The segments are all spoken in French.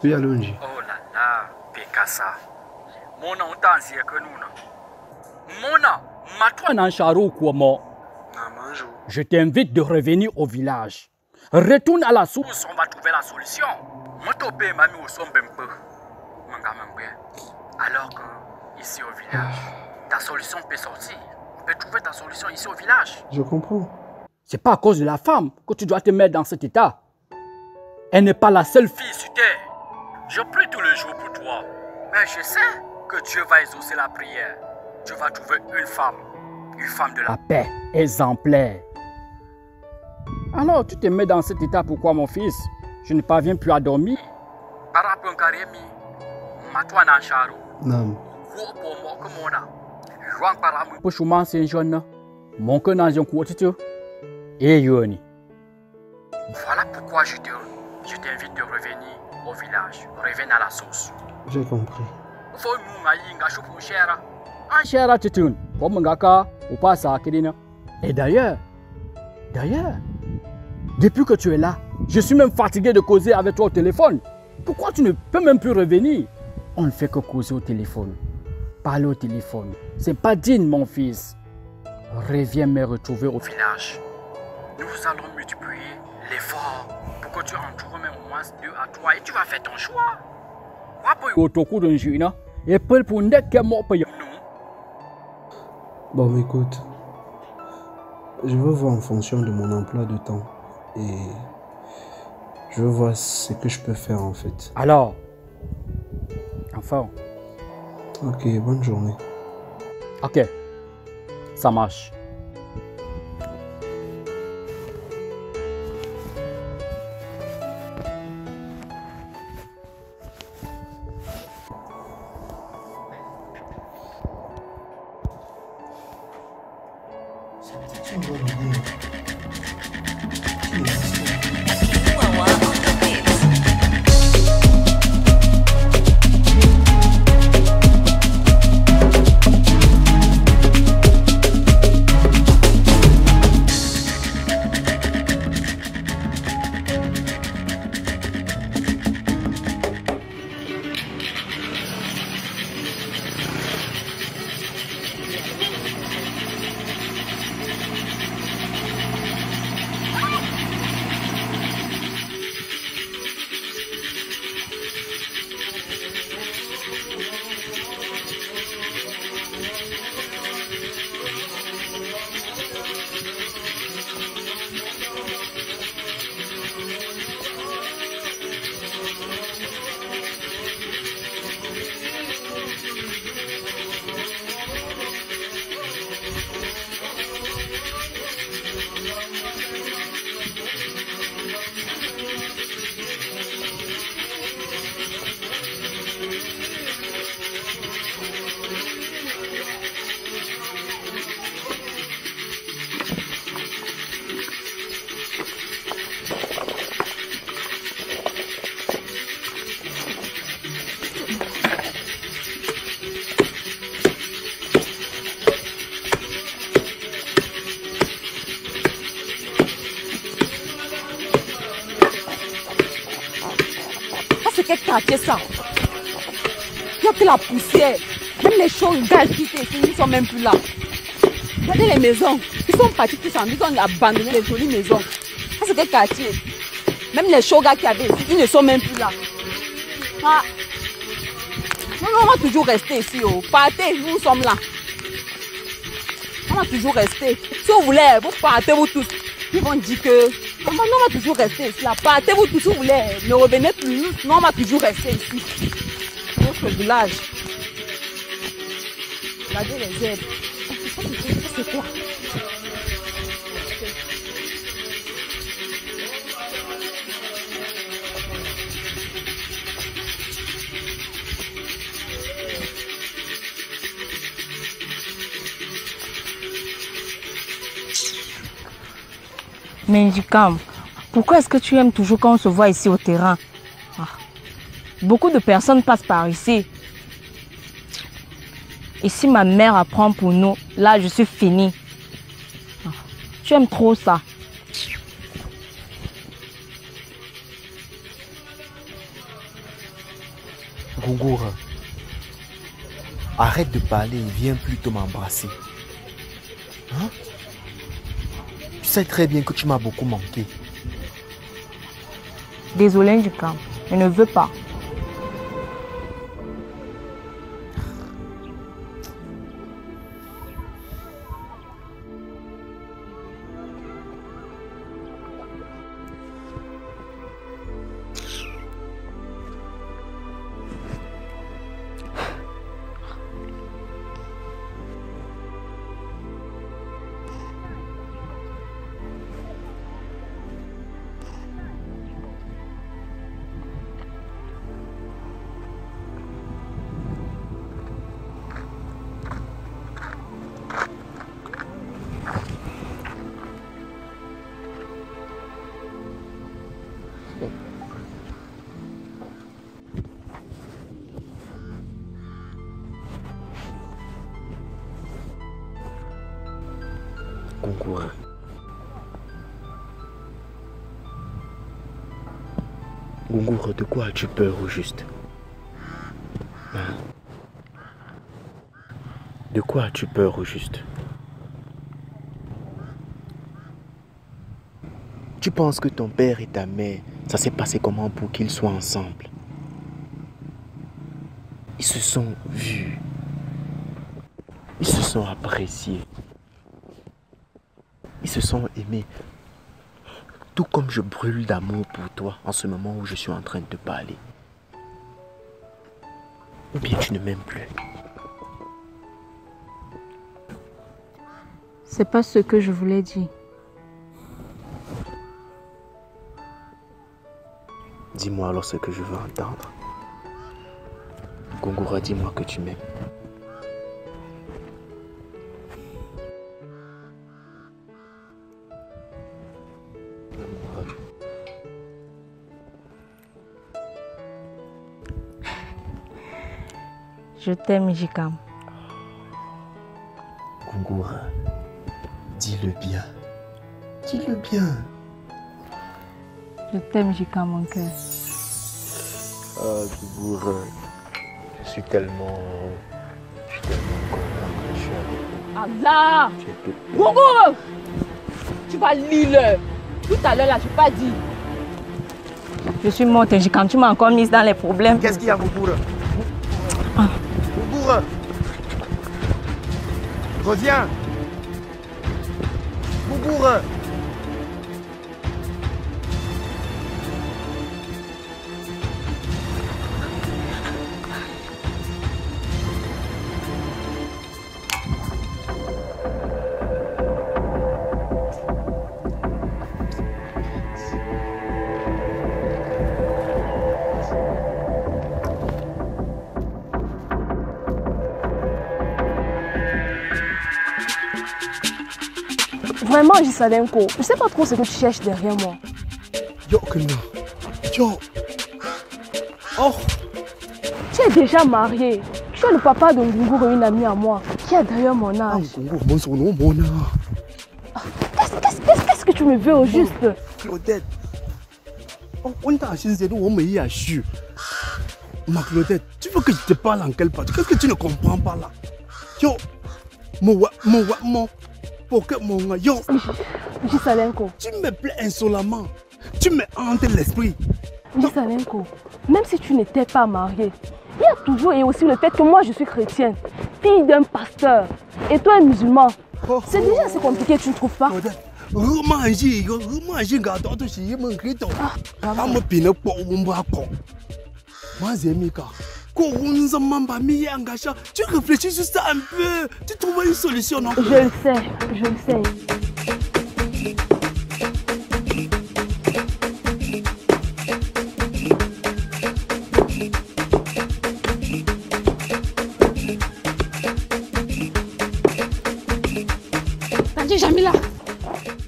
Oui, allons-y. Oh là là, Pekasa. Mona, on t'a ancien que nous, non? Mona, ma-toi dans charo quoi, moi? Je t'invite de revenir au village. Retourne à la source, on va trouver la solution. Moi, ton père m'a mis au son un peu. Alors que, ici au village, ta solution peut sortir. On peut trouver ta solution ici au village. Je comprends. C'est pas à cause de la femme que tu dois te mettre dans cet état. Elle n'est pas la seule fille sur terre. Je prie tous les jours pour toi. Mais je sais que Dieu va exaucer la prière. Tu vas trouver une femme de la paix, exemplaire. Alors tu te mets dans cet état, pourquoi mon fils? Je ne parviens plus à dormir. Non. Pour chouman c'est jeune, mon cœur n'a jamais couru. Et Yoni. Voilà pourquoi je t'invite de revenir au village. Revenir à la source. J'ai compris. Et d'ailleurs, depuis que tu es là, je suis même fatigué de causer avec toi au téléphone. Pourquoi tu ne peux même plus revenir? On ne fait que causer au téléphone. Parler au téléphone. C'est pas digne, mon fils. Reviens me retrouver au village. Nous allons multiplier l'effort pour que tu en trouves même au moins 2 à 3 et tu vas faire ton choix. Bon, écoute. Je veux voir en fonction de mon emploi de temps. Et je veux voir ce que je peux faire en fait. Alors, enfin. Ok, bonne journée. Ok, ça marche. C'est une bonne idée. Quel quartier ça? Il n'y a que la poussière. Même les choses gaz qui étaient ici, ils ne sont même plus là. Regardez les maisons. Ils sont partis tous en ils ont abandonné les jolies maisons. Ça c'est quel quartier? Même les shogas qui avaient ici, ils ne sont même plus là. Ah. Non, on va toujours rester ici. Oh. Partez, nous sommes là. On va toujours rester. Si vous voulez, vous partez vous tous. Ils vont dire que non, on va toujours rester ici. Là. Partez-vous tous si vous voulez. Ne revenez plus. Non, on va toujours rester ici. Notre village. Regardez les herbes. C'est quoi? Menjikam, pourquoi est-ce que tu aimes toujours quand on se voit ici au terrain? Beaucoup de personnes passent par ici. Et si ma mère apprend pour nous, là je suis finie. Tu aimes trop ça. Gungur, arrête de parler et viens plutôt m'embrasser. Hein? Tu sais très bien que tu m'as beaucoup manqué. Désolé, Njikam, je ne veux pas. Gungur. Gungur, de quoi as-tu peur au juste? Hein? De quoi as-tu peur au juste? Tu penses que ton père et ta mère, ça s'est passé comment pour qu'ils soient ensemble? Ils se sont vus. Ils se sont appréciés. Ils se sont aimés. Tout comme je brûle d'amour pour toi en ce moment où je suis en train de te parler. Ou bien tu ne m'aimes plus? C'est pas ce que je voulais dire. Dis-moi alors ce que je veux entendre. Gungura, dis-moi que tu m'aimes. Je t'aime, Njikam. Gungura, dis-le bien. Dis-le bien. Je t'aime, Njikam, mon cœur. Ah, Gungura, je suis tellement content que je suis avec toi. Allah! Gungur! Tu vas lire. Tout à l'heure, là, je n'ai pas dit. Je suis morte, Njikam. Tu m'as encore mise dans les problèmes. Qu'est-ce qu'il y a, Gungura? Gungura! Reviens! Gungura! Vraiment, Jisalenko, je sais pas trop ce que tu cherches derrière moi. Yo, que non. Yo! Oh! Tu es déjà marié. Tu es le papa de Gungur, une amie à moi, qui est derrière mon âge. Qu'est-ce que tu me veux au juste? Claudette. On t'a acheté on me y a su. Ma Claudette, tu veux que je te parle en quelle partie? Qu'est-ce que tu ne comprends pas là? Yo! Yo! Jisalenko. Tu me plais insolemment. Tu me hantes l'esprit. Jisalenko, même si tu n'étais pas marié, il y a toujours et aussi le fait que moi je suis chrétienne, fille d'un pasteur, et toi un musulman. C'est déjà assez compliqué, tu ne trouves pas? Tu réfléchis sur ça un peu. Tu trouves une solution, non? Je le sais, je le sais. Tanti Jamila!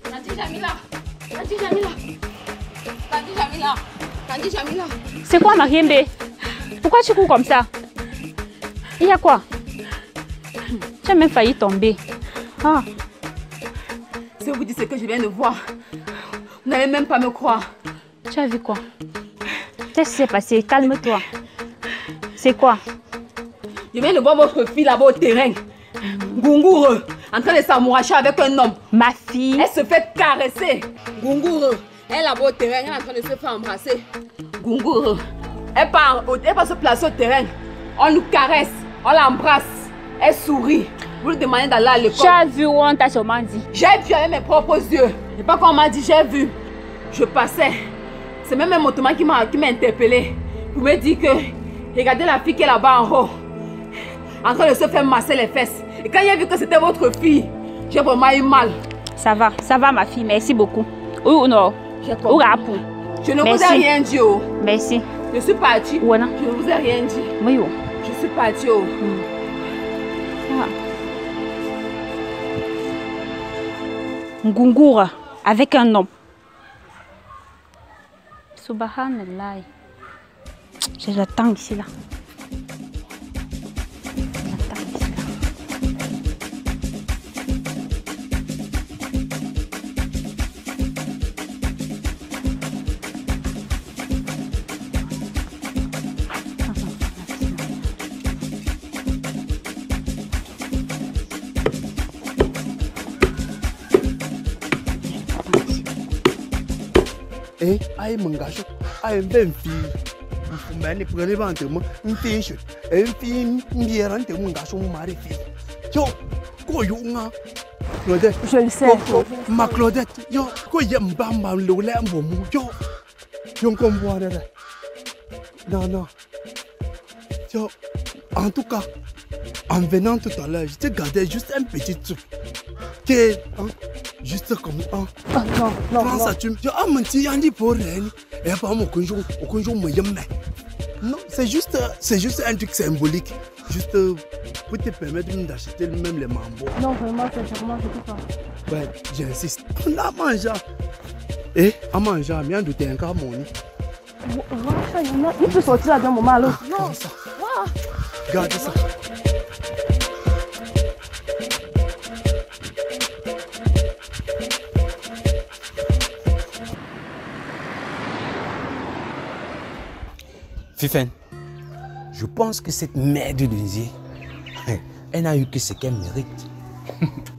Tanti Jamila! Tanti Jamila! Tanti Jamila! Tanti Jamila! C'est quoi, Mariembe? Pourquoi tu cours comme ça? Il y a quoi? Tu as même failli tomber. Ah. Si vous dites ce que je viens de voir, vous n'allez même pas me croire. Tu as vu quoi? Qu'est-ce qui s'est passé? Calme-toi. C'est quoi? Je viens de voir votre fille là-bas au terrain. Gungoureux, en train de s'amouracher avec un homme. Ma fille? Elle se fait caresser. Gungoureux, elle là-bas au terrain, elle est en train de se faire embrasser. Gungoureux, elle part se placer au terrain. On nous caresse, on l'embrasse, elle sourit. Vous lui demandez d'aller à l'école. Tu as vu où on t'a sûrement dit? J'ai vu avec mes propres yeux. Et pas qu'on m'a dit, j'ai vu. Je passais. C'est même un motoman qui m'a interpellé pour me dire que regardez la fille qui est là-bas en haut, en train de se faire masser les fesses. Et quand j'ai vu que c'était votre fille, j'ai vraiment eu mal. Ça va ma fille, merci beaucoup. Ou non? Ou rappou. Je ne vous ai rien dit. Oh. Merci. Je suis partie. Ouais, non? Je ne vous ai rien dit. Oui, oh. Je suis partie. Oh. Ngungoura avec un homme. Subhanallah. Je l'attends ici là. Eh, aïe mon gars, aïe ben fille. Mais prenez pas moi, une fille, mon garçon mari fille. Yo, quoi yonga? Claudette. Je le sais. Ma Claudette, yo, quoi yam bamba le lembo mu yo. Yo comprends là. Non. Yo, en tout cas, en venant tout à l'heure, je te gardais juste un petit truc. Juste comme ça. Non. Ça, tu me dis, mon petit Yandy pour rien. Et pas mon conjoint, non, c'est juste un truc symbolique. Juste pour te permettre d'acheter même les mambo. Non, vraiment, sincèrement, je ne peux pas. Ouais, j'insiste. On a mangé. Et à manger, bien de t'es encore mon nez. Il peut sortir là d'un moment à l'autre. Non, ça. Regarde ça. Fifen, je pense que cette merde de Nizier, elle n'a eu que ce qu'elle mérite.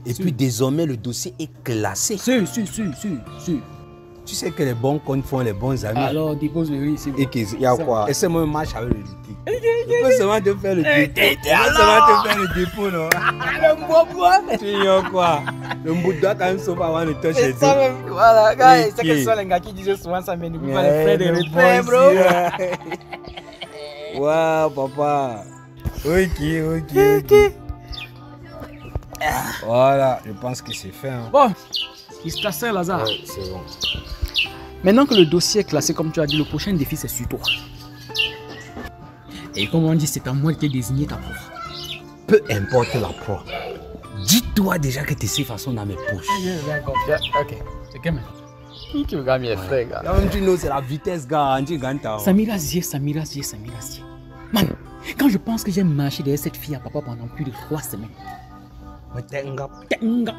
Et puis désormais, le dossier est classé. Si. Tu sais que les bons comptes font les bons amis. Alors, dépose le riz, c'est bon. Et qu'il y a quoi? Et c'est moi, marche avec le liquide. Je peux seulement te faire le dépôt. Je peux seulement te faire le dépôt, non? Le bois. Tu y quoi? Le bout doit quand même sauver avant de te chez toi. Voilà, gars, c'est que ce sont les gars qui disent souvent ça, mais n'oublie pas les frais de repère, bro. Waouh, papa. Ok. Voilà, je pense que c'est fait. Hein. Bon, il se classe, Lazare. Ouais, c'est bon. Maintenant que le dossier est classé, comme tu as dit, le prochain défi c'est sur toi. Et comme on dit, c'est à moi de te désigner ta proie. Peu importe la proie. Dis-toi déjà que tes 6 façons dans mes poches. Ok. C'est quand même. Qui regarde mes frères, gars. Là même tu know, c'est la vitesse, gars. Samira Zier. Man, quand je pense que j'ai marché derrière cette fille à papa pendant plus de 3 semaines. Mais t'es un gars.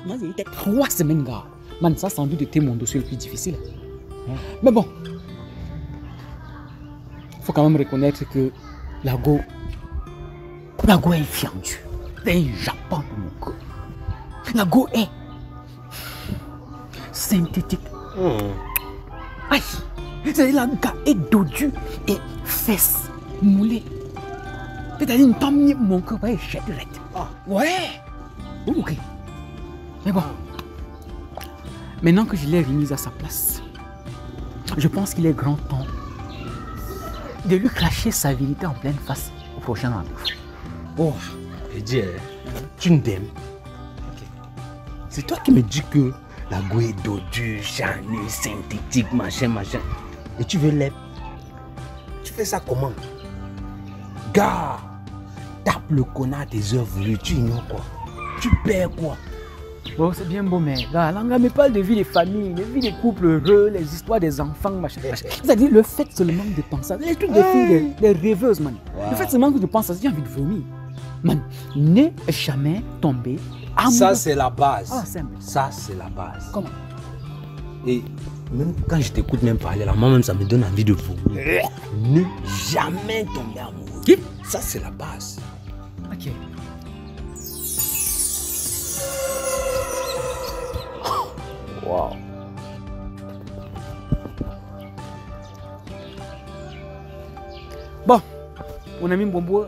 Moi, j'ai 3 semaines, gars. Man, ça sans doute était mon dossier le plus difficile. Mais bon, il faut quand même reconnaître que la go est fiendue. C'est un Japon de mon corps. La go est synthétique. Aïe, c'est la gars est dodu et fesses moulées. C'est-à-dire une pas mis mon corps va échec direct. Ouais. Ok. Mais bon, maintenant que je l'ai remise à sa place, je pense qu'il est grand temps de lui cracher sa vérité en pleine face au prochain rendez-vous. Oh, je dis, tu m'aimes. C'est toi qui me dis que la go est dodue, charnée, synthétique, machin. Et tu veux l'être. Tu fais ça comment? Gars, tape le connard des heures voulues, tu ignores quoi? Tu perds quoi? Bon, c'est bien beau, mais là, l'anga me parle de vie des familles, de vie des couples heureux, les histoires des enfants, machin. C'est-à-dire le fait seulement de penser à ça, les trucs des filles, des rêveuses, man. Wow. Le fait seulement que je pense à ça, j'ai envie de vomir. Man, ne jamais tomber amoureux. Ça, c'est la base. Ah, simple. Ça, c'est la base. Comment? Et Même quand je t'écoute même parler, là, moi-même, ça me donne envie de vomir. Ne jamais tomber amoureux. Okay? Ça, c'est la base. Ok. Wow. Bon, mon ami Mbombo,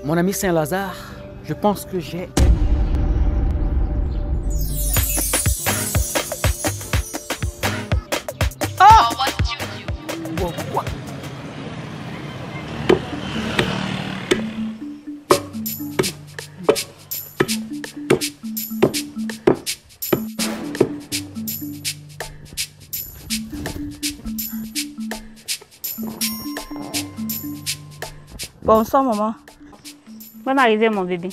mon ami Saint-Lazare, je pense que j'ai... Bon, quoi? Bonsoir, maman. Bonne arrivée, mon bébé.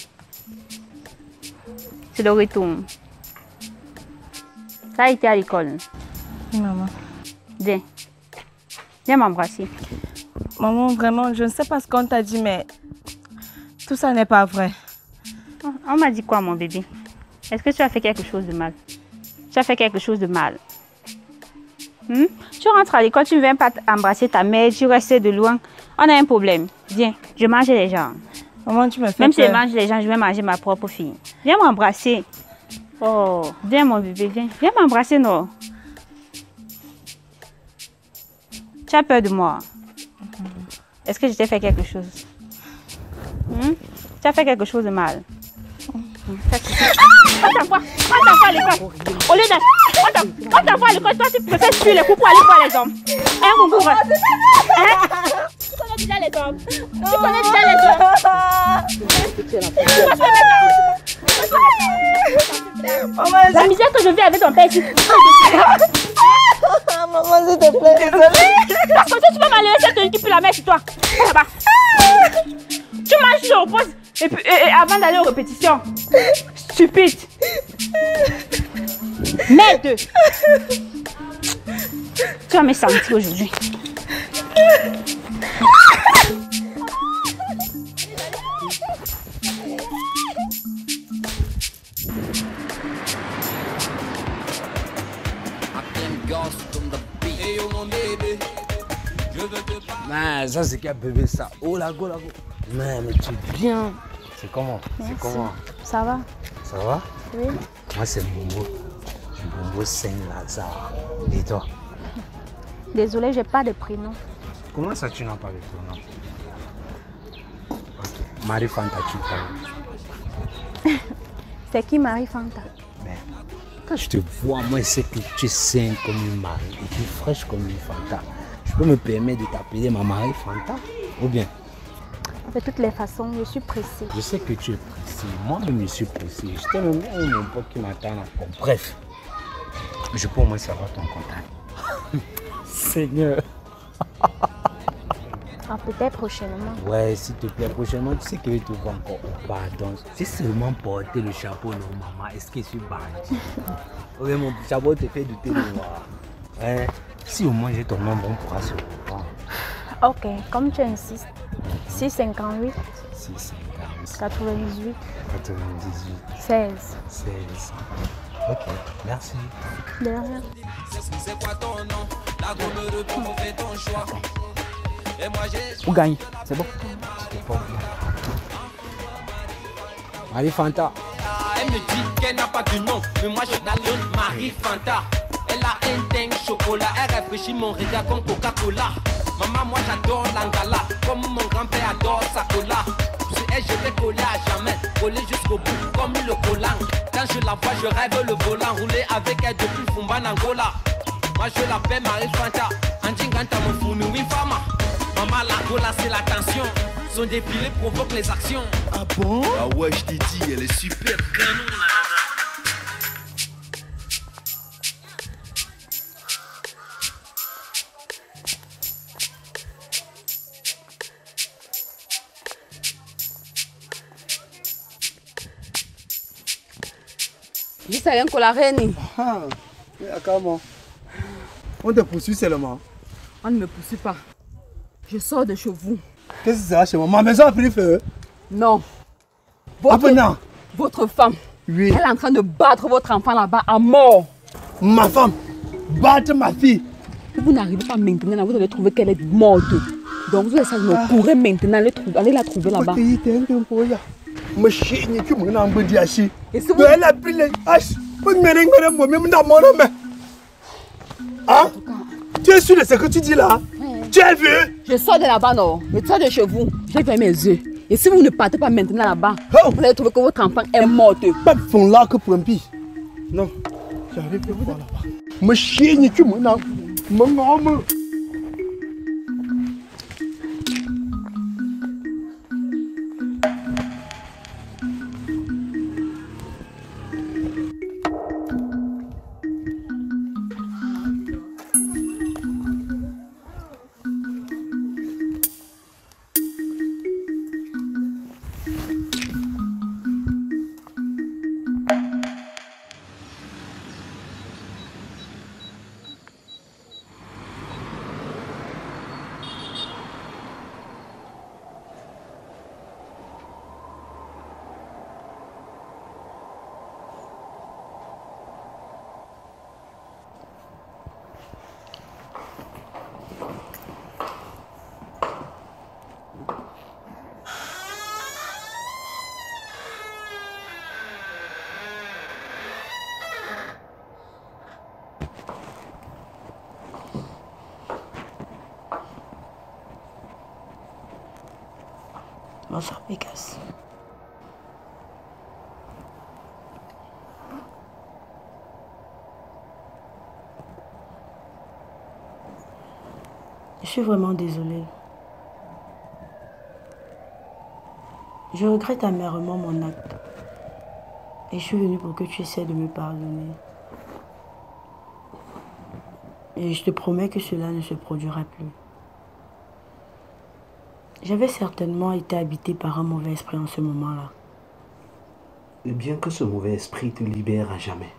C'est le retour. Ça a été à l'école. Oui, maman. Viens. Viens m'embrasser. Maman, vraiment, je ne sais pas ce qu'on t'a dit, mais tout ça n'est pas vrai. On m'a dit quoi, mon bébé? Est-ce que tu as fait quelque chose de mal? Tu as fait quelque chose de mal? Tu rentres à l'école, tu ne viens pas embrasser ta mère, tu restes de loin. On a un problème. Viens, je mange les gens. Maman, tu me fais Même si peur. je mange les gens, je vais manger ma propre fille. Viens m'embrasser. Oh, viens mon bébé, viens. Viens m'embrasser, non. Tu as peur de moi? Est-ce que je t'ai fait quelque chose? Tu as fait quelque chose de mal? On t'envoie à l'école. Au lieu on t'envoie à l'école, toi tu préfères suivre les coups pour aller voir les hommes. Hein, mon bourre? Tu connais déjà les hommes? Tu connais déjà les hommes? La misère que je vis avec ton père ici. Maman, s'il te plaît, désolée. Parce que tu peux m'enlever cette tenue qui pue la mer sur toi. Là-bas. Tu manges, tu te reposes. Et puis, avant d'aller aux répétitions. Stupide. Merde. Tu vas me sentir aujourd'hui. Mais ça c'est quel bébé ça. Oh la go la go. Mais tu es bien. C'est comment? C'est comment? Ça va? Ça va? Oui. Moi c'est Mbombo. Je suis Mbombo Saint-Lazare. Et toi? Désolée, j'ai pas de prénom. Comment ça tu n'as pas de prénom? Ok. Marie Fanta tu parles. C'est qui Marie Fanta? Mais quand je te vois, moi je sais que tu es sainte comme une Marie et tu es fraîche comme une Fanta. Je peux me permettre de t'appeler ma Marie Fanta? Ou bien? De toutes les façons, je suis pressée. Je sais que tu es pressé. Moi-même, je suis pressé. Je t'ai même mon pote qui m'attend encore. Bref, je peux au moins savoir ton contact. Seigneur. Ah, peut-être prochainement. Ouais, s'il te plaît, prochainement, tu sais que je te vois encore. Oh, pardon. C'est seulement porter le chapeau, non, maman. Est-ce que je suis bandit? Oui, mon chapeau te fait douter de moi. Hein? Si au moins j'ai ton nombre, on pourra se reprendre. Ok, comme tu insistes. 658 658 98 98 16. 16. Ok, merci. De rien. Où gagne? C'est bon? Marie Fanta. Elle me dit qu'elle n'a pas de nom, mais moi je la donne Marie Fanta. Elle a un dingue chocolat, elle réfléchit mon regard comme Coca-Cola. Maman, moi j'adore l'angala, comme mon grand-père adore sa cola. Sur elle je vais coller à jamais, coller jusqu'au bout comme le collant. Quand je la vois je rêve le volant, rouler avec elle depuis Fumba Angola. Moi je l'appelle Marie Fanta, Andjinganta mon fournou fama. Maman la gola c'est la tension, son défilé provoque les actions. Ah bon? Ah ouais, je t'ai dit, elle est super canon là. Je sais rien que la reine. Ah, comment? On te poursuit seulement. On ne me poursuit pas. Je sors de chez vous. Qu'est-ce que c'est ça chez moi? Ma maison a pris feu. Non. Votre femme. Oui. Elle est en train de battre votre enfant là-bas à mort. Ma femme? battre ma fille. Vous n'arrivez pas maintenant, vous allez trouver qu'elle est morte. Donc vous allez savoir, courez maintenant, allez la trouver là-bas. Et si vous... Elle a pris les haches. Hein? Tu es sûr de ce que tu dis là? Tu as vu? Je sors de là-bas, non? Je sors de chez vous. J'ai fait mes yeux. Et si vous ne partez pas maintenant là-bas, vous allez trouver que votre enfant est mort. Pas de fond là que pour un pire. Non, j'arrive pas voir là-bas. Me chier, tu m'en as. Mon Bonsoir, Pécasse. Je suis vraiment désolée. Je regrette amèrement mon acte. Et je suis venue pour que tu essaies de me pardonner. Et je te promets que cela ne se produira plus. J'avais certainement été habitée par un mauvais esprit en ce moment-là. Et bien que ce mauvais esprit te libère à jamais.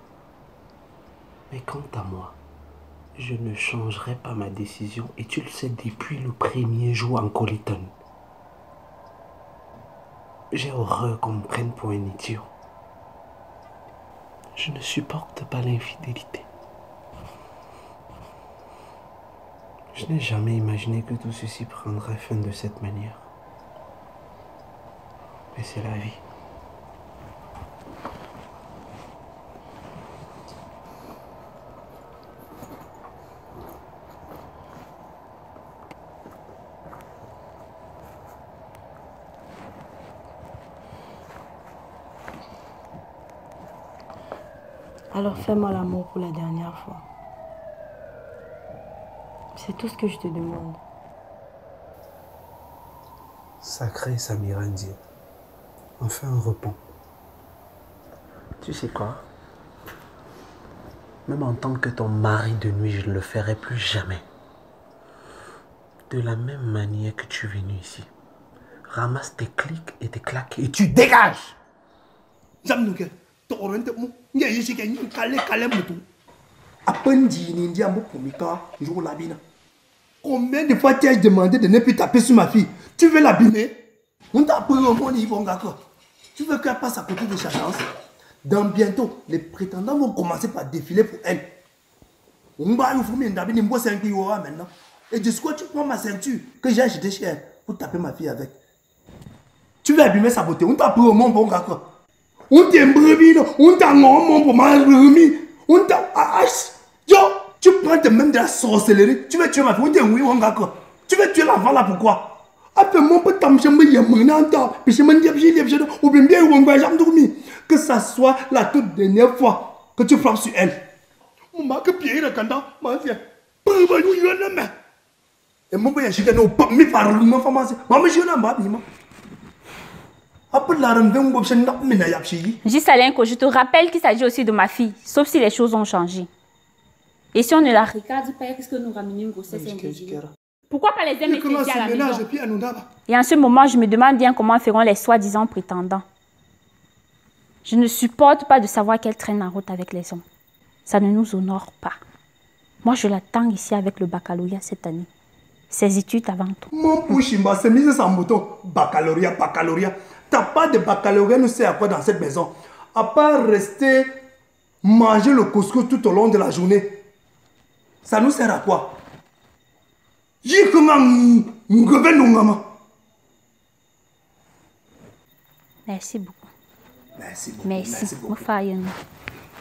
Mais quant à moi, je ne changerai pas ma décision et tu le sais depuis le premier jour en Coliton. J'ai horreur qu'on me prenne pour un idiot. Je ne supporte pas l'infidélité. Je n'ai jamais imaginé que tout ceci prendrait fin de cette manière. Mais c'est la vie. Alors fais-moi l'amour pour la dernière fois. C'est tout ce que je te demande. Sacré Samira Ndiaye. Enfin un repos. Tu sais quoi? Même en tant que ton mari de nuit, je ne le ferai plus jamais. De la même manière que tu es venu ici. Ramasse tes clics et tes claques et tu dégages! Combien de fois t'ai-je demandé de ne plus taper sur ma fille? Tu veux l'abîmer? On t'a pris au monde, tu veux qu'elle passe à côté de sa chance? Dans bientôt, les prétendants vont commencer par défiler pour elle. On va nous former maintenant. Et de ce quoi tu prends ma ceinture que j'ai acheté chez elle pour taper ma fille avec? Tu veux abîmer sa beauté? On t'a pris au monde, bon gars. On t'a embrevi, on t'a nommé pour mal remis. On t'a... Yo! Tu prends même de la sorcellerie. Tu veux tuer ma fille. Tu veux tuer l'enfant là, pourquoi? Que ça soit la toute dernière fois que tu frappes sur elle. Juste Alenko, je te rappelle qu'il s'agit aussi de ma fille, sauf si les choses ont changé. Et si on ne la regarde pas, qu'est-ce que nous ramenons une grossesse invisible? Pourquoi pas les aimer à la maison? Et en ce moment, je me demande bien comment feront les soi-disant prétendants. Je ne supporte pas de savoir qu'elle traîne en route avec les hommes. Ça ne nous honore pas. Moi, je l'attends ici avec le baccalauréat cette année. Ses études avant tout. Mon pouchimba, c'est mis sans mouton. Baccalauréat. T'as pas de baccalauréat, nous sait à quoi dans cette maison? À part rester, manger le couscous tout au long de la journée. Ça nous sert à quoi? Merci beaucoup. Merci beaucoup. Merci beaucoup.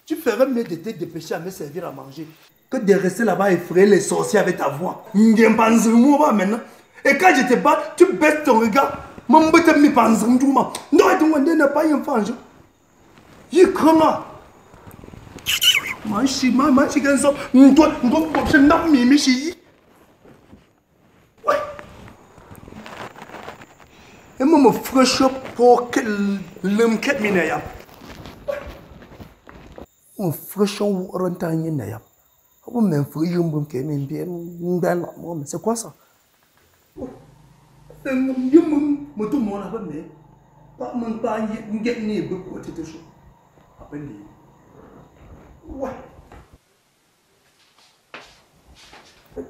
Tu ferais mieux de te dépêcher à me servir à manger que de rester là-bas effrayer les sorciers avec ta voix. Maintenant. Et quand je te bats, tu baisses ton regard. Non, tu n'es pas un fan. Et moi, me fraîche pour que l'homme quitte mes on fraîche ou rentagne n'ayam. On m'en fait un bon qui m'aime bien. C'est quoi ça? Pas mon panier, une guette n'est beaucoup de choses. À peine. Ouais.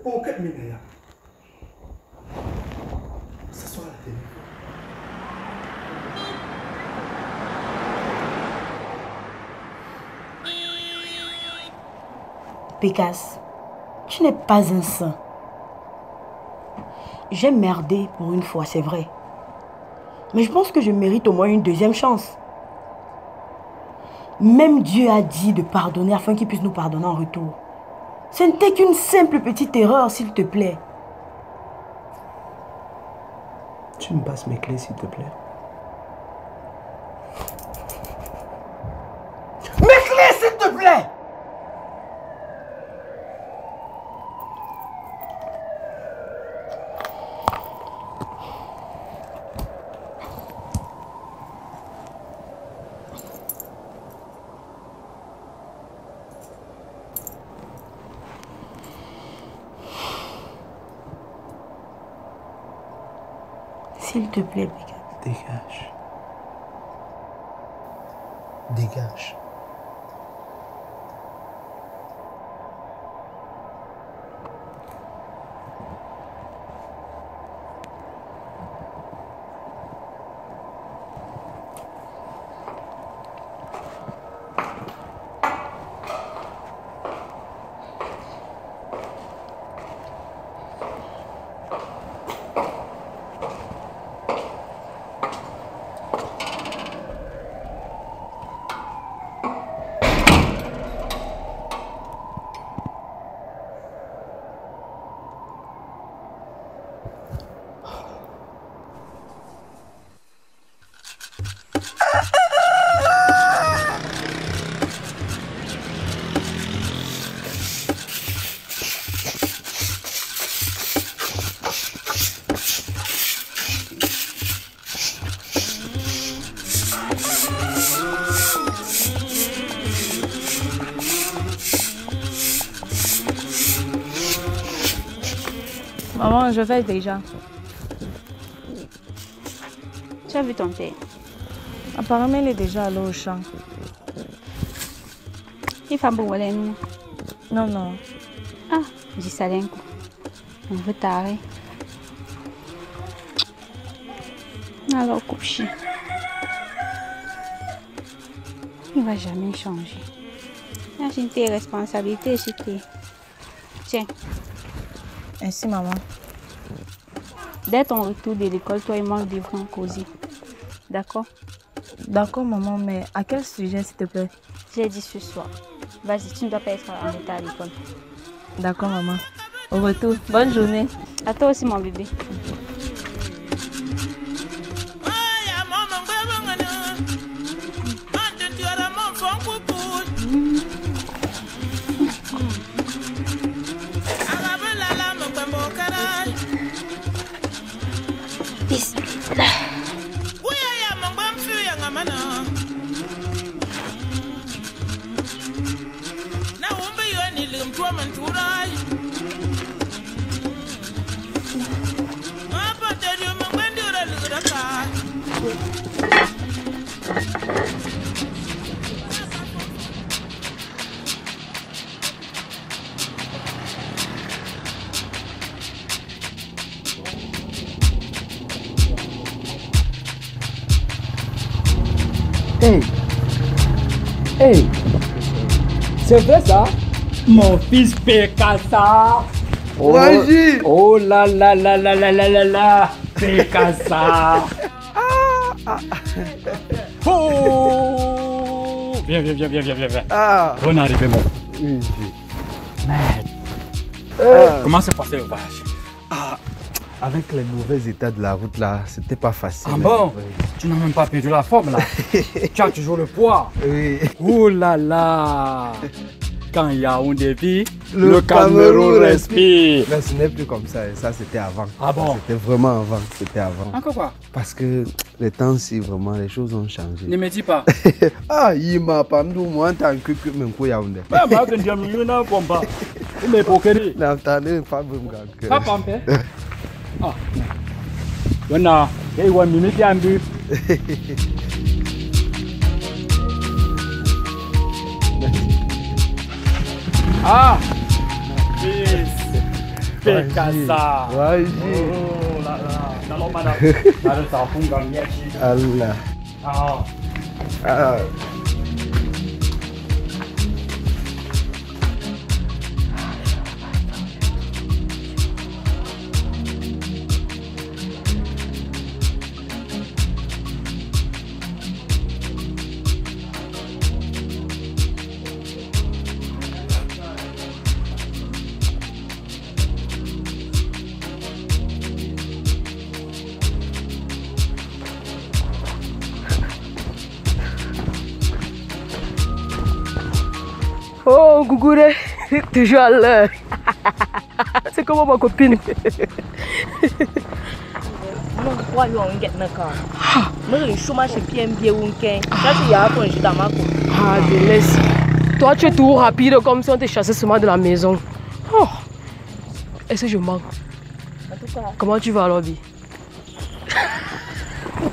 Pour 4 minutes. Ça soit la télé. Pégase, tu n'es pas un saint. J'ai merdé pour une fois, c'est vrai. Mais je pense que je mérite au moins une deuxième chance. Même Dieu a dit de pardonner afin qu'il puisse nous pardonner en retour. Ce n'était qu'une simple petite erreur, s'il te plaît. Tu me passes mes clés, s'il te plaît. Mes clés, s'il te plaît! S'il te plaît, Pégase. Dégage. Dégage. Maman, je vais déjà. Tu as vu ton père? Apparemment, il est déjà allé au champ. Il fait beau, nous. Non, non. Ah, dis ça d'un coup. On veut t'arrêter. Alors, couche. Il ne va jamais changer. J'ai tes responsabilités, c'était. Tiens. Merci, maman. Dès ton retour de l'école, toi et moi devrons causer. D'accord? D'accord, maman, mais à quel sujet, s'il te plaît? J'ai dit ce soir. Vas-y, tu ne dois pas être en retard à l'école. D'accord, maman. Au retour. Bonne journée. À toi aussi, mon bébé. Hey, c'est vrai ça? Mon fils Pekasa. Oh, oh là là là là là là là là. Pekasa. Oh. Viens. Ah. Bonne arrivée, mon. Merde. Comment s'est passé le voyage? Avec les mauvais états de la route là, c'était pas facile. Ah bon? Oui. Tu n'as même pas perdu la forme là. Tu as toujours le poids. Oui. Oh là là. Quand il y a un défi, le Cameroun respire. Mais ce n'est plus comme ça, ça c'était avant. Ah bon? C'était vraiment avant, c'était avant. Encore quoi? Parce que les temps-ci, vraiment, les choses ont changé. Ne me dis pas. Ah, il m'a pas dit, moi, en tant que même quoi yaoundé. Bah, moi, je ne sais pas. Mais pour quel? N'entendez pas me gagner. Pas pampé. Ah. Voilà. Et une minute et un but. Ah. Pekasa. Ouais. Oh là là. Allons madame. Allez, ça fond gagner. Allah. Ah. Ah. Oh, Gougouré, toujours à l'heure. C'est comment ma copine? Ah, délaisse. Toi, tu es tout rapide comme si on t'est chassé seulement de la maison. Oh. Est-ce que je mens? En tout cas. Comment tu vas, Lobby?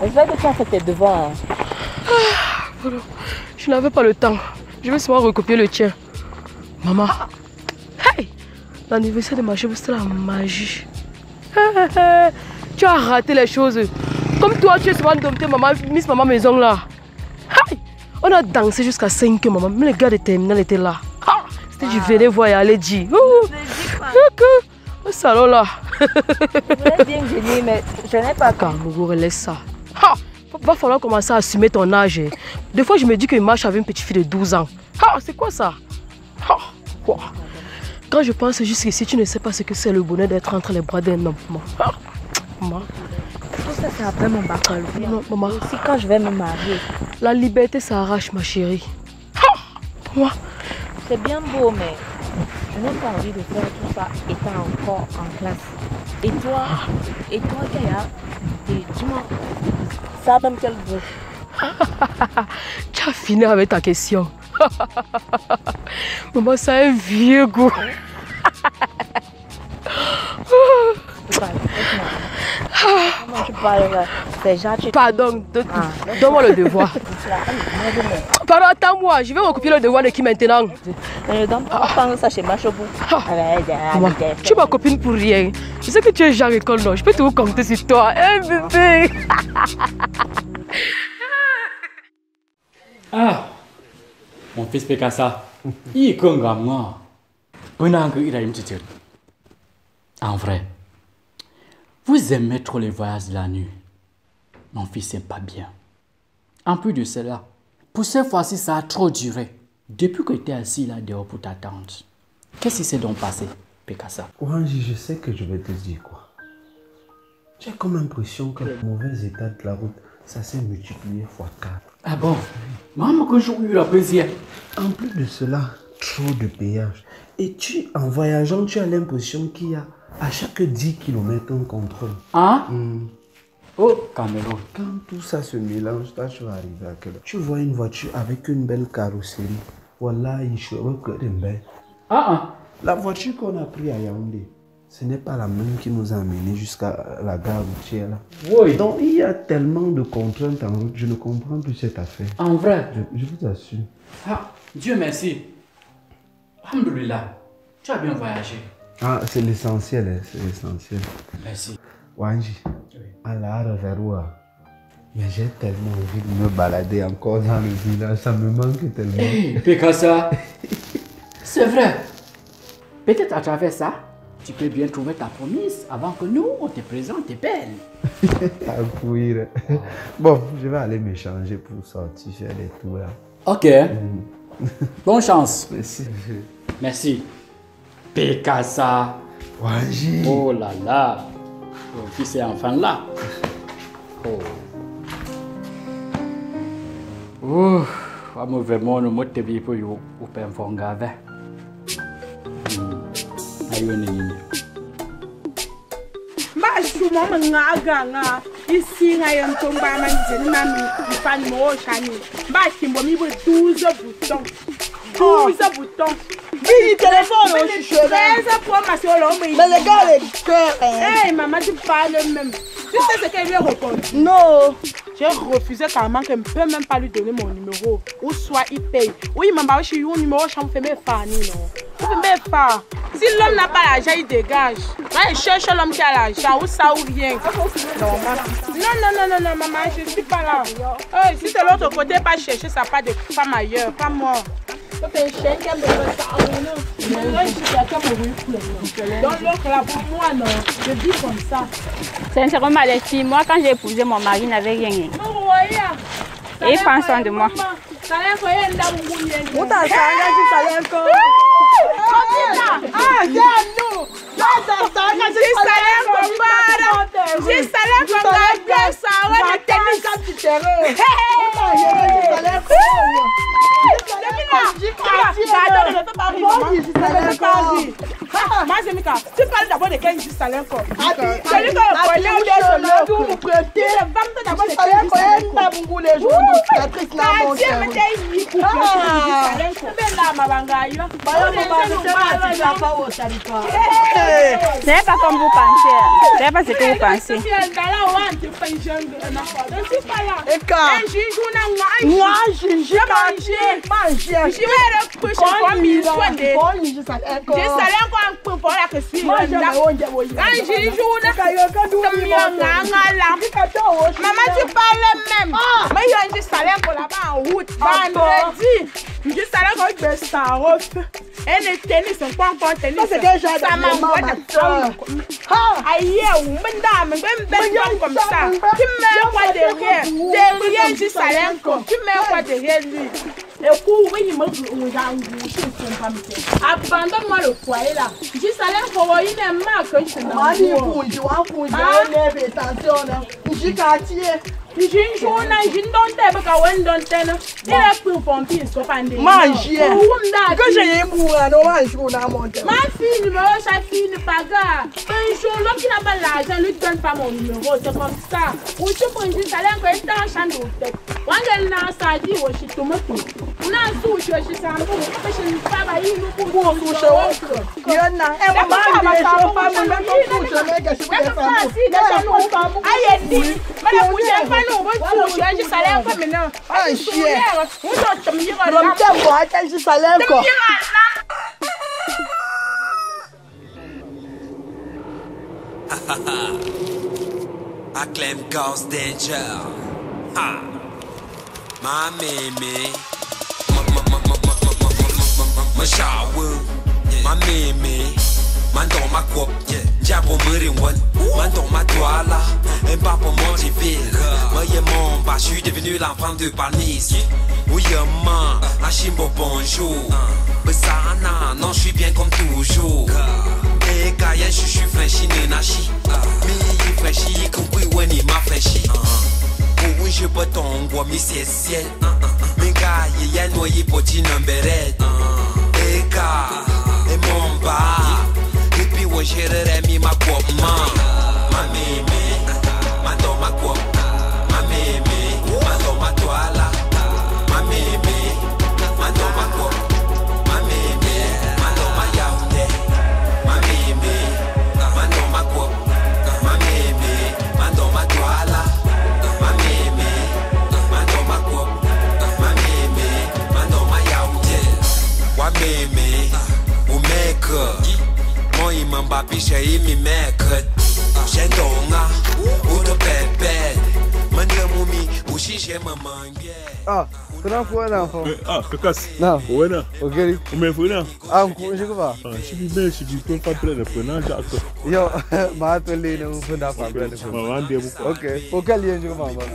J'espère que tu as fait tes devoirs. Je n'avais pas le temps. Je vais seulement recopier le tien. Maman. Hey! L'anniversaire de ma chèvre, c'était la magie. Tu as raté les choses. Comme toi, tu es souvent dompté, maman, Miss Maman Maison là. Hey! On a dansé jusqu'à 5 heures, maman. Même les gars de terminal étaient là. C'était du venez voir et aller dire. Au salon là. Je voulais bien gêner, mais je n'ai pas quand. Gougou, laisse ça. Va falloir commencer à assumer ton âge. Des fois, je me dis qu'il marche avec une petite fille de 12 ans. C'est quoi ça? Quand je pense jusqu'ici, tu ne sais pas ce que c'est le bonheur d'être entre les bras d'un homme. Maman. Tout ça, c'est après mon baccalauréat. Non, maman. Aussi, quand je vais me marier. La liberté s'arrache, ma chérie. Moi. C'est bien beau, mais je n'ai pas envie de faire tout ça étant encore en classe. Et toi, Kaya, dis-moi, ça a même quel goût? Tu as fini avec ta question. Maman, ça a un vieux goût. Comment tu parles là? Pardon, donne-moi le devoir. Pardon, attends-moi, je vais recopier le devoir de qui maintenant? Ne donne pas ça chez Machobou. Tu es ma copine pour rien. Je sais que tu es genre école, non? Je peux tout compter sur toi. Hey, bébé! Ah! Mon fils Pekasa, il est comme moi. En vrai, vous aimez trop les voyages de la nuit. Mon fils n'aime pas bien. En plus de cela, pour cette fois-ci, ça a trop duré. Depuis que tu étais assis là dehors pour t'attendre, qu'est-ce qui s'est donc passé, Pekasa? Wanji, je sais que je vais te dire quoi. J'ai comme l'impression que le mauvais état de la route, ça s'est multiplié x 4. Ah bon? Maman, que j'ai eu la plaisir. En plus de cela, trop de péage. Et en voyageant, tu as l'impression qu'il y a à chaque 10 km un contrôle. Hein? Oh, Cameroun. Quand tout ça se mélange, toi, tu vas arriver à quelle heure? Tu vois une voiture avec une belle carrosserie. Voilà, il choque que des belles. La voiture qu'on a prise à Yaoundé, ce n'est pas la même qui nous a amenés jusqu'à la gare routière là. Oui. Donc il y a tellement de contraintes en route, je ne comprends plus cette affaire. En vrai? Je vous assure. Ah, Dieu merci. Alhamdoulilah, tu as bien voyagé. Ah, c'est l'essentiel, c'est l'essentiel. Merci. Wanji, à la Reveroua, mais j'ai tellement envie de me balader encore dans le village, ça me manque tellement. Hey, Pekasa, c'est vrai. Peut-être à travers ça, tu peux bien trouver ta promesse avant que nous, on te présente tes belles. Bon, je vais aller me changer pour sortir faire des tours là. Ok. Bonne chance. Merci. Merci. Pécassa. Wanji. Oh là là. Oh, qui c'est enfant là? Oh. Oh. Vamos vraiment no mote bi po yo upe mfonga ve. Ayo ni. Mashu mama ngaga nga isinga yontomba manjeni mami ifani mo shani. Mbakimbo mi bo 12 boutons. 12 boutons. Dis téléphone au cheveu. Mais les gars, les cœurs. Hey, maman, tu parles même. Tu sais ce qu'elle lui répond? Non. J'ai refusé carrément qu'elle ne peut même pas lui donner mon numéro. Ou soit il paye. Oui, maman, je suis un numéro, je me fais mes fans. Non. Mes fans. Si l'homme n'a pas l'argent, il dégage. Quand il cherche l'homme qui a l'argent, ou ça ou rien. Non, maman, je ne suis pas là. Oh, si de l'autre côté, pas chercher, ça pas de femme ailleurs, pas moi. Donc l'autre là pour moi non, je dis comme ça. Sincèrement les filles, moi quand j'ai épousé mon mari il n'avait rien. Et il prend soin de moi. Tu parles d'abord de quel salaire quoi? Celui qu'on connaît ou de prêter. Ce n'est pas comme vous pensez. Ce n'est pas ce que vous pensez. Maman, tu parles même. Mais il y a un salaire pour là-bas en route. Vendredi. Du salaire pour le Bestaroff. Et les tennis sont pas encore tennis. Ça m'envoie de aïe, madame, même comme ça. Tu mets quoi derrière? Derrière du salaire, tu mets quoi derrière lui? Et pour oui, il me abandonne-moi le foyer là. Du salaire pour une marque que je I claim Ghost Danger. Ha! My meme. My shower. My meme. Man dans ma coupe. J'ai pour me rinwan. Man dans ma toile. Un pas pour motiver. Moi et mon bas, je suis devenu l'enfant de Panis. Oui, man. Achimbo bonjour. Besana, non, je suis bien comme toujours. Et Kaya, je suis flanchi, nenachi. Mi flanchi, compris, when il m'a flanchi. Oui, je peux tomber, mi c'est ciel. Mi gars, il y a noyé pour t'y numberet. Et Kaya, et mon bas. Et puis, ouais, j'ai mi ma coupe, ma mémé, ma dans ma coupe. Ma mémé, ma dans ma toile. Ma mémé, ma dans ma coupe. Ma mémé, ma dans ma yaoundé. Ma mémé, ma dans ma coupe. Ma mémé, ma dans ma toile. Ma mémé, ma dans ma coupe. Ma mémé, ma dans ma yaoundé. Wa mémé, ou mec. Moi il m'a babi j'ai mi mec. J'ai donné ou de bébé. Ah, tu n'as pas un enfant. Ah, Kakas. Non. Ouais, non. Ok. Mais faut non. Ah, je sais pas. Je suis bien, je suis bien pas plein de prenant, Jacques. Yo, ma télé ne me fait pas plein de prenant. Ok. Auquel lien je m'en vais.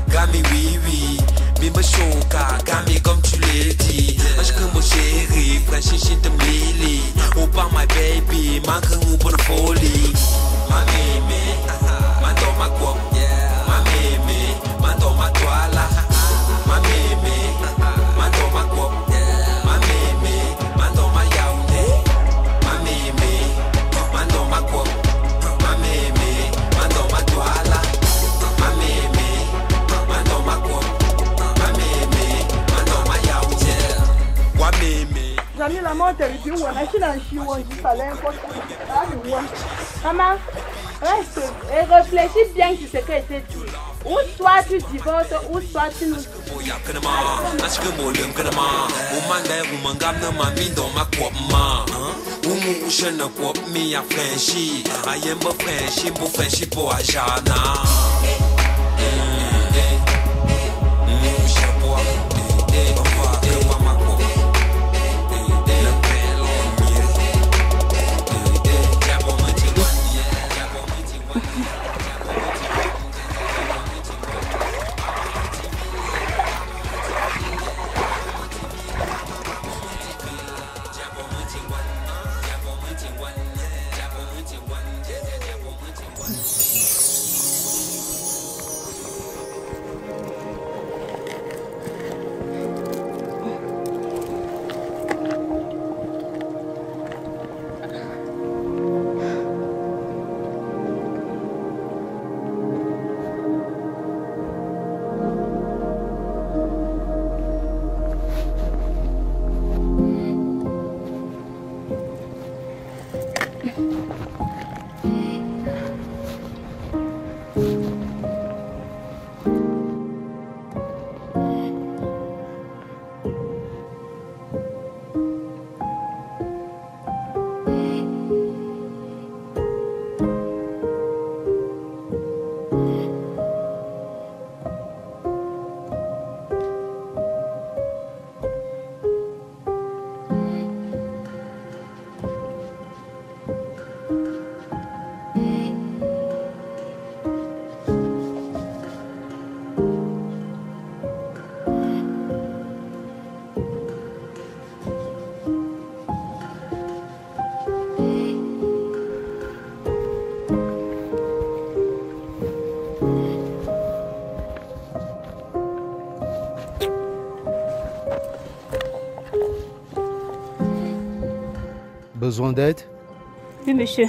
Gami oui oui, Bimba Choka, Gami comme tu l'as dit. Parce que mon chéri, Franchissime de Mili. Oh pas my baby, manque un pour la folie. Ma mémé, mando ma guap, ma mémé, mando ma toile. Ma mémé, mando ma guap, ma mémé, mando ma yaoundé. Ma mémé, mando ma guap, ma mémé, mando ma toile. Ma mémé. J'en ai la montre et puis on a fini en chinois, il fallait un peu. Maman, reste et réfléchis bien sur ce que je t'ai dit. Ou soit tu divorces, ou soit tu nous... Besoin d'aide? Oui, monsieur.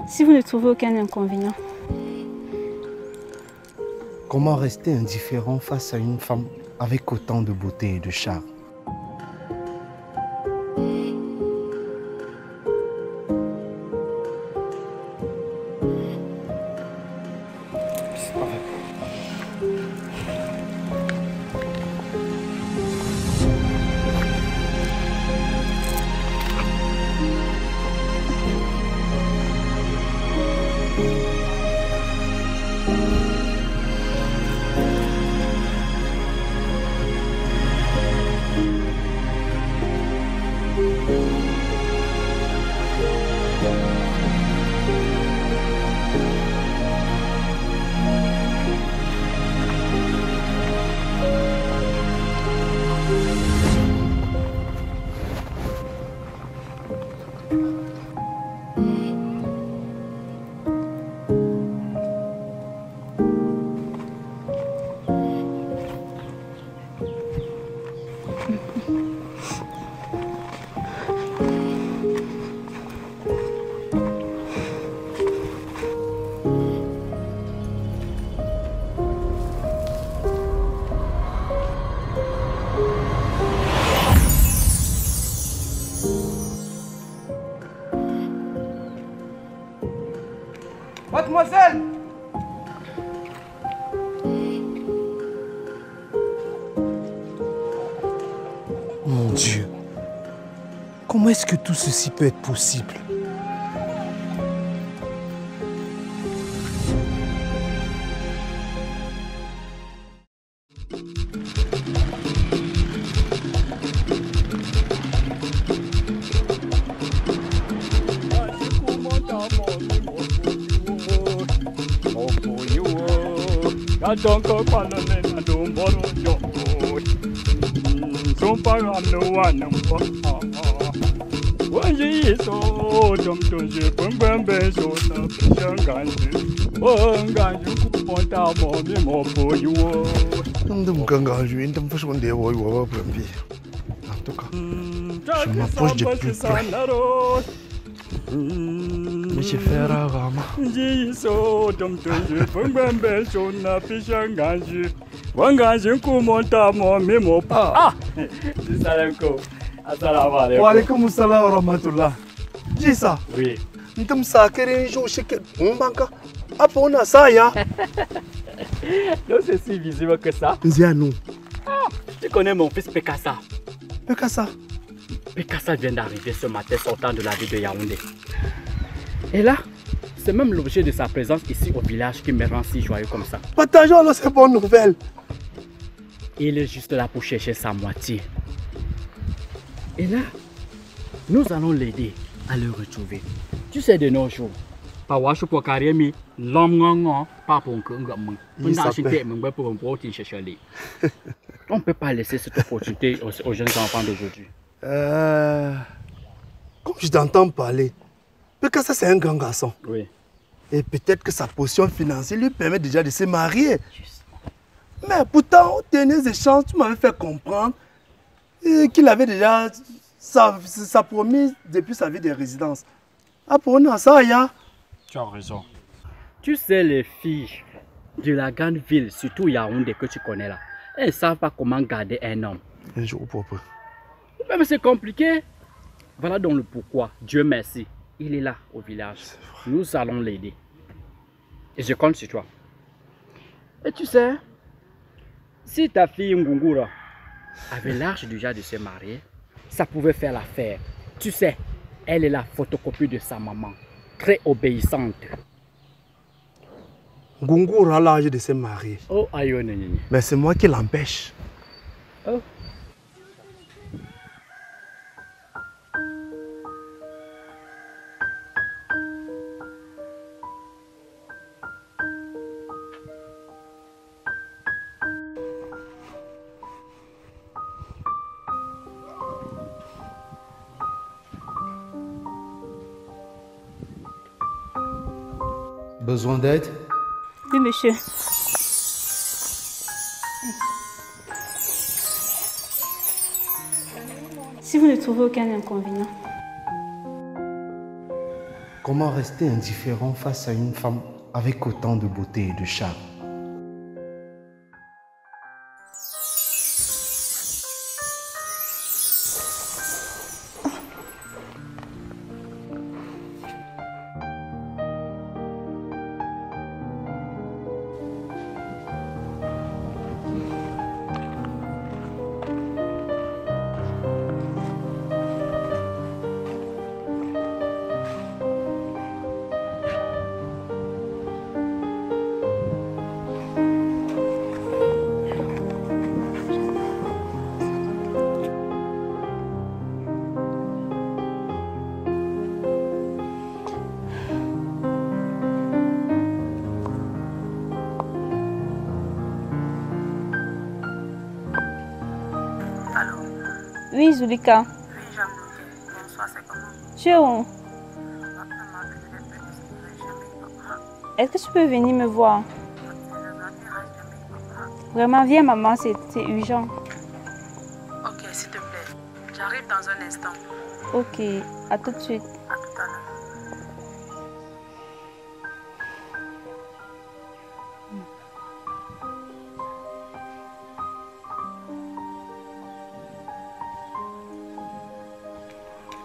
Si vous ne trouvez aucun inconvénient. Comment rester indifférent face à une femme avec autant de beauté et de charme? Mademoiselle! Comment est-ce que tout ceci peut être possible? Je m'approche de plus près. Mais je fais rare, Ah! Wa alaikum salam wa rahmatullah. Dis ça. Oui. Nous sommes sacrés un jour chez on banca. Après on a ça ya. Non, c'est si visible que ça. Zianou. Tu connais mon fils Pekassa? Pekassa? Pekassa vient d'arriver ce matin sortant de la ville de Yaoundé. Et là, c'est même l'objet de sa présence ici au village qui me rend si joyeux comme ça. Partageons alors ces bonnes nouvelles. Il est juste là pour chercher sa moitié. Et là, nous allons l'aider à le retrouver. Tu sais, de nos jours, on ne peut pas laisser cette opportunité aux jeunes enfants d'aujourd'hui. Comme je t'entends parler, Pekassa c'est un grand garçon. Oui. Et peut-être que sa position financière lui permet déjà de se marier. Mais pourtant, aux derniers échanges, tu m'avais fait comprendre qu'il avait déjà sa promise depuis sa vie de résidence. Apprenons ça, ya. Tu as raison. Tu sais, les filles de la grande ville, surtout Yaoundé que tu connais là, elles ne savent pas comment garder un homme. Un jour propre. Mais c'est compliqué. Voilà donc le pourquoi. Dieu merci. Il est là au village. Nous allons l'aider. Et je compte sur toi. Et tu sais, si ta fille Ngungura avait l'âge déjà de se marier, ça pouvait faire l'affaire. Tu sais, elle est la photocopie de sa maman. Très obéissante. Ngungura a l'âge de se marier. Oh, aïe, nini. Mais c'est moi qui l'empêche. Oh. Besoin d'aide? Oui, monsieur. Si vous ne trouvez aucun inconvénient. Comment rester indifférent face à une femme avec autant de beauté et de charme? Oui, Zulika. Oui, Jean-Louis. Bonsoir, c'est comment? Tu es où? Est-ce que tu peux venir me voir? Vraiment, viens maman, c'est urgent. Ok, s'il te plaît. J'arrive dans un instant. Ok, à tout de suite. À tout à l'heure.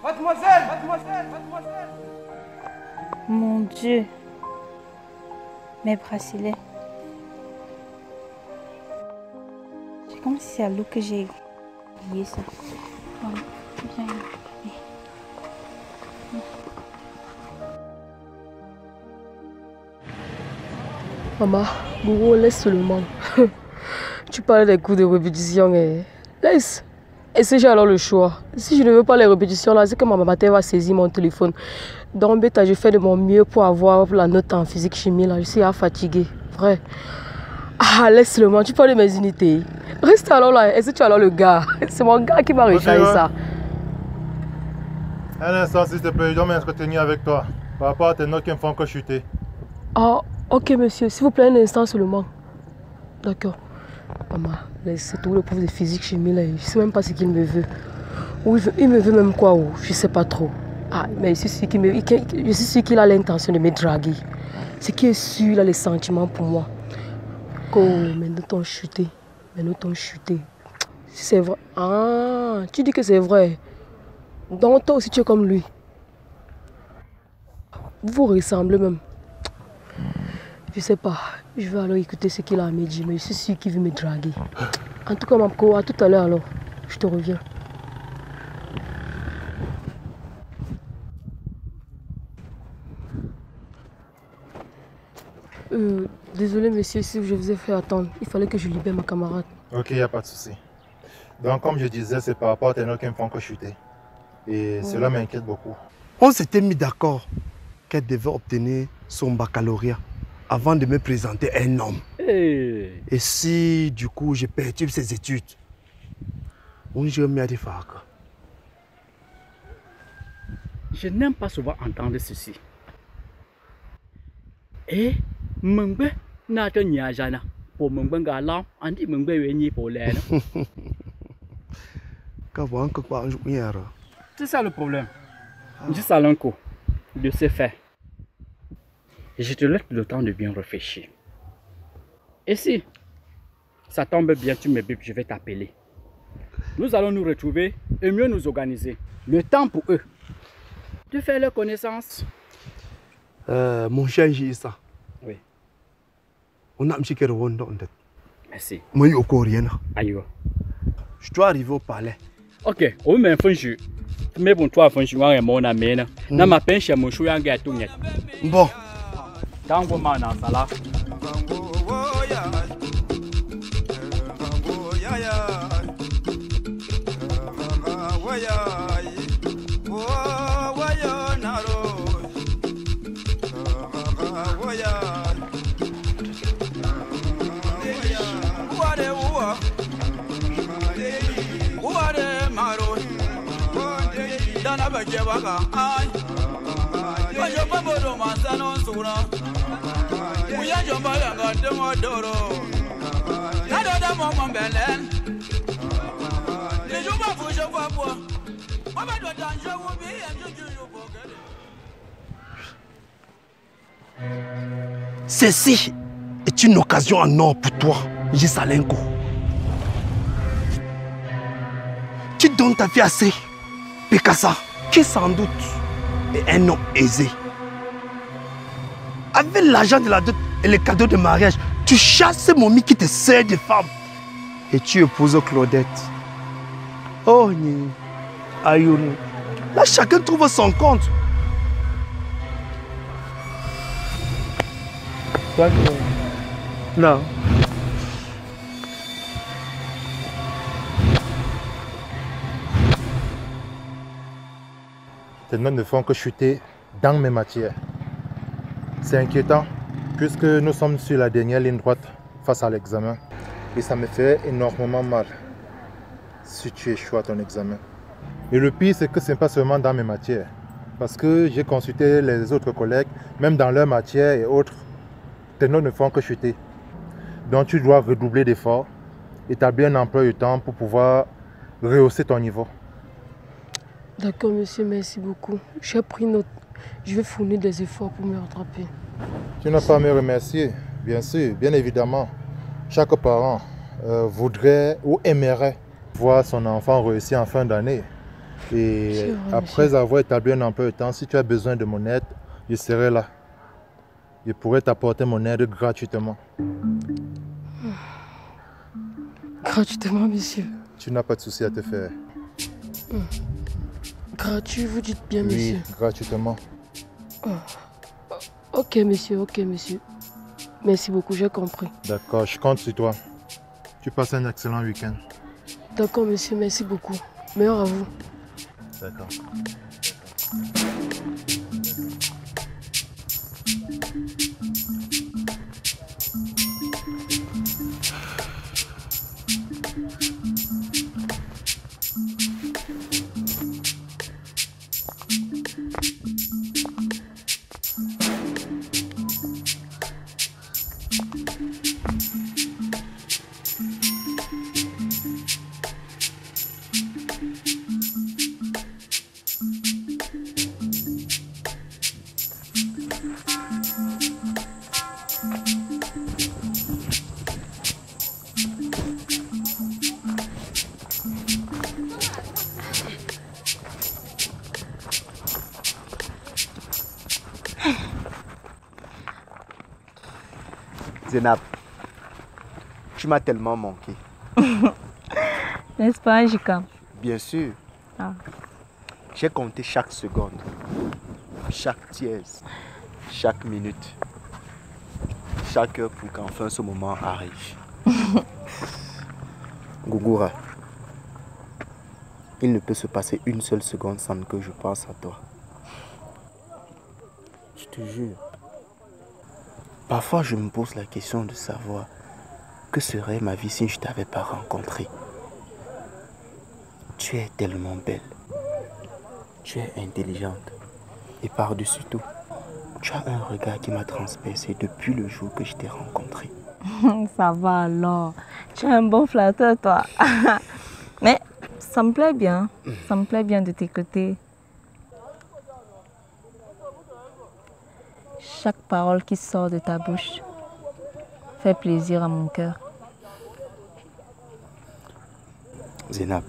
Mademoiselle, mademoiselle, mademoiselle. Mon Dieu. Mes bracelets. C'est comme si c'est à l'eau que j'ai oublié ça. Bon, viens. Maman, Gourou, laisse seulement. Tu parles des cours de répétition. Laisse. Et si j'ai alors le choix, si je ne veux pas les répétitions là, c'est que ma maman va saisir mon téléphone. Donc, bêta, je fais de mon mieux pour avoir la note en physique chimie là. Je suis fatiguée. Vrai. Ah, laisse seulement. Tu parles de mes unités. Reste alors là. Est-ce que tu as alors le gars? C'est mon gars qui va recharger ça. Un instant, s'il te plaît, je dois m'entretenir avec toi. Par rapport à tes notes qui me font encore chuter. Ah, ok, monsieur. S'il vous plaît, un instant seulement. D'accord. Maman, c'est tout le prof de physique chimie là. Je ne sais même pas ce qu'il me veut. Ou il me veut même quoi, ou je ne sais pas trop. Ah, mais je suis sûr qu'il a l'intention de me draguer. Ce qui est sûr, il a les sentiments pour moi. Oh, mais nous t'ont chuté. C'est vrai. Ah, tu dis que c'est vrai. Donc toi aussi tu es comme lui. Vous ressemblez même. Je sais pas. Je vais alors écouter ce qu'il a à me dire, mais je suis sûr qu'il veut me draguer. En tout cas, Mamko, à tout à l'heure alors. Je te reviens. Désolé monsieur, si je vous ai fait attendre. Il fallait que je libère ma camarade. Ok, il n'y a pas de souci. Donc comme je disais, c'est par rapport à tes notes qui me font encore chuter. Et cela m'inquiète beaucoup. On s'était mis d'accord qu'elle devait obtenir son baccalauréat avant de me présenter un homme. Hey. Et si du coup je perturbe ses études, on je me dis Je n'aime pas souvent entendre ceci. Et Mungbe n'a pas niajana pour Mungbe galant, Andi Mungbe veni pour l'air. C'est ça le problème. Juste à l'enco, de ce fait. Et je te laisse le temps de bien réfléchir. Et si ça tombe bien, tu me bipes, je vais t'appeler. Nous allons nous retrouver et mieux nous organiser. Le temps pour eux de faire leur connaissance. Mon cher Issa. Oui. On a un petit peu de ronde. Merci. Moi, je suis rien. Je dois arriver au palais. Ok, on met un fonchu. Mais bon, toi, fonchu, on a mon amène. Na ma penche, mon chou, un gâteau net. Bon. Tant que man en sala. Ceci est une occasion en or pour toi, Yisalenko. Tu donnes ta vie à C. Pekassa, qui sans doute est un homme aisé. Avec l'argent de la dot et les cadeaux de mariage, tu chasses ce momie qui te sert de femme. Et tu épouses Claudette. Oh, Ayouni. Là, chacun trouve son compte. Non. Tes notes ne font que chuter dans mes matières. C'est inquiétant puisque nous sommes sur la dernière ligne droite face à l'examen. Et ça me fait énormément mal si tu échoues à ton examen. Et le pire, c'est que ce n'est pas seulement dans mes matières. Parce que j'ai consulté les autres collègues, même dans leurs matières et autres, tes notes ne font que chuter. Donc tu dois redoubler d'efforts, établir un emploi du temps pour pouvoir rehausser ton niveau. D'accord, monsieur, merci beaucoup. J'ai pris note. Je vais fournir des efforts pour me rattraper. Tu n'as pas à me remercier, bien sûr, bien évidemment. Chaque parent voudrait ou aimerait voir son enfant réussir en fin d'année. Et après avoir établi un emploi de temps, si tu as besoin de mon aide, je serai là. Je pourrais t'apporter mon aide gratuitement. Gratuitement, monsieur? Tu n'as pas de souci à te faire. Gratuit, vous dites bien, monsieur? Oui, gratuitement. Ok, monsieur, ok, monsieur. Merci beaucoup, j'ai compris. D'accord, je compte sur toi. Tu passes un excellent week-end. D'accord, monsieur, merci beaucoup. Meilleur à vous. D'accord. Zénab, tu m'as tellement manqué. N'est-ce pas, Jika? Bien sûr. Ah. J'ai compté chaque seconde, chaque dièse, chaque minute, chaque heure pour qu'enfin ce moment arrive. Gougoura, il ne peut se passer une seule seconde sans que je pense à toi. Je te jure. Parfois, je me pose la question de savoir que serait ma vie si je ne t'avais pas rencontré. Tu es tellement belle. Tu es intelligente. Et par-dessus tout, tu as un regard qui m'a transpercé depuis le jour que je t'ai rencontré. Ça va alors. Tu es un bon flatteur, toi. Mais ça me plaît bien. Ça me plaît bien de t'écouter. Chaque parole qui sort de ta bouche fait plaisir à mon cœur. Zénab,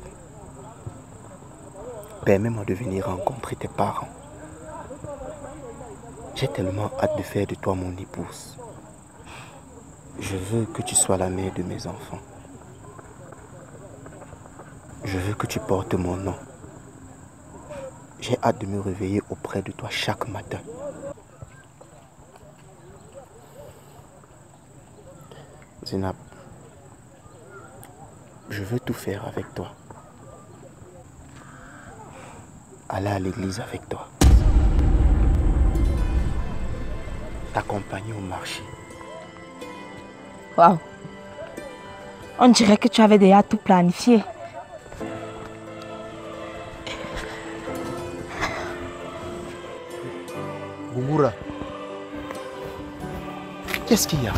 permets-moi de venir rencontrer tes parents. J'ai tellement hâte de faire de toi mon épouse. Je veux que tu sois la mère de mes enfants. Je veux que tu portes mon nom. J'ai hâte de me réveiller auprès de toi chaque matin. Zénab, je veux tout faire avec toi. Aller à l'église avec toi. T'accompagner au marché. Waouh! On dirait que tu avais déjà tout planifié. Gougoura, qu'est-ce qu'il y a?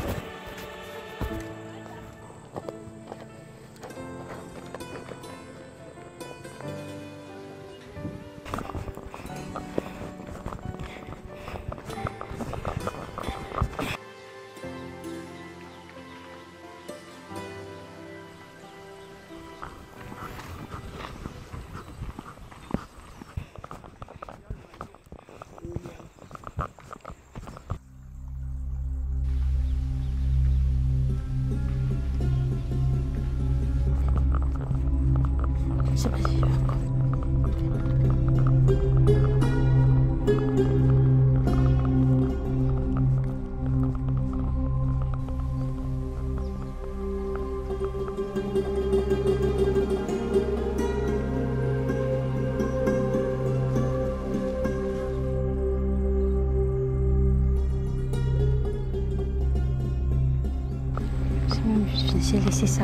J'ai laissé ça.